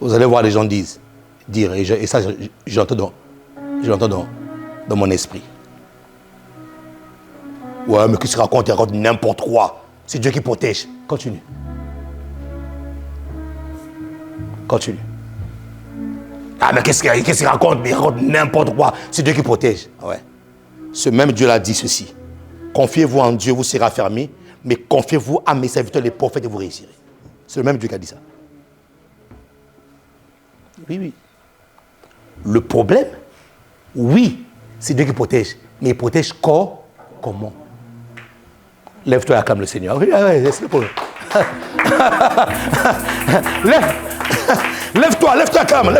Vous allez voir les gens dire, et ça, j'entends dans mon esprit. Ouais, mais qu'est-ce qu'il raconte? Il raconte n'importe quoi. C'est Dieu qui protège. Continue. Ah, mais qu'est-ce qu'il raconte? Mais il raconte n'importe quoi. C'est Dieu qui protège. Ouais. Ce même Dieu l'a dit ceci. Confiez-vous en Dieu, vous serez affermis. Mais confiez-vous à mes serviteurs, les prophètes, et vous réussirez. C'est le même Dieu qui a dit ça. Oui. Le problème, oui, c'est Dieu qui protège. Mais il protège comment? Lève-toi et acclame le Seigneur. Oui, c'est le problème. Lève-toi, acclame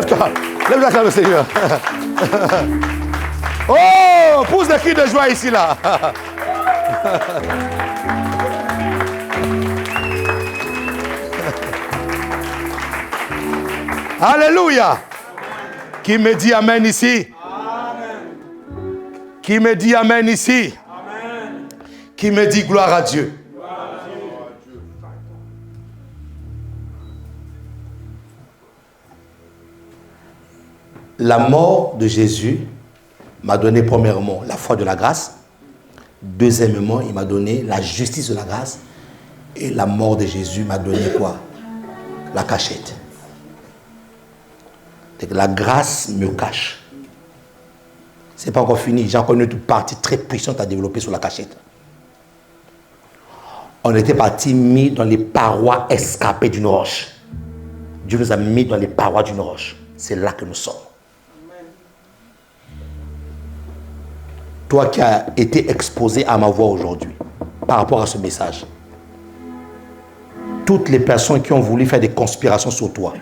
le Seigneur. Oh, pousse des cris de joie ici, là. Alléluia. Qui me dit amen ici? Amen. Qui me dit amen ici? Amen. Qui me dit gloire à Dieu? La mort de Jésus m'a donné premièrement la foi de la grâce. Deuxièmement, il m'a donné la justice de la grâce. Et la mort de Jésus m'a donné quoi? La cachette. La grâce me cache. Ce n'est pas encore fini. J'ai encore une autre partie très puissante à développer sur la cachette. On était parti mis dans les parois escarpées d'une roche. Dieu nous a mis dans les parois d'une roche. C'est là que nous sommes. Toi qui as été exposé à ma voix aujourd'hui, par rapport à ce message, toutes les personnes qui ont voulu faire des conspirations sur toi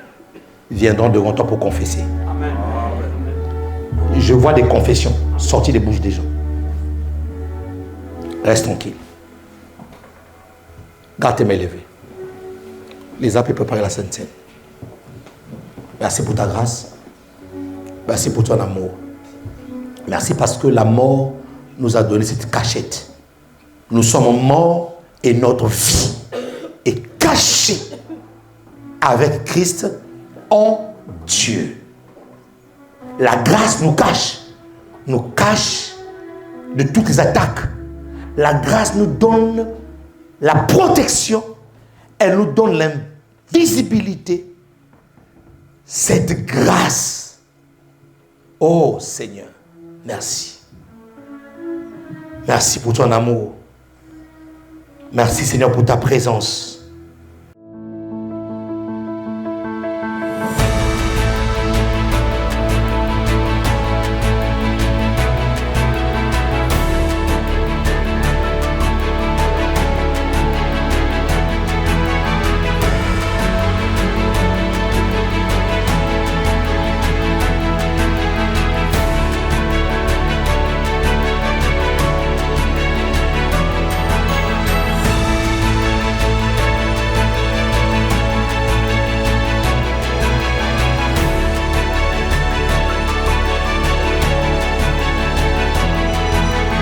viendront devant toi pour confesser. Amen. Je vois des confessions sortir des bouches des gens. Reste tranquille. Garde tes mains levées. Les apôtres préparent la Sainte Seine. Merci pour ta grâce. Merci pour ton amour. Merci parce que la mort nous a donné cette cachette. Nous sommes morts et notre vie est cachée avec Christ en Dieu. La grâce nous cache de toutes les attaques. La grâce nous donne la protection, elle nous donne l'invisibilité. Cette grâce, oh Seigneur, merci. Merci pour ton amour. Merci Seigneur pour ta présence.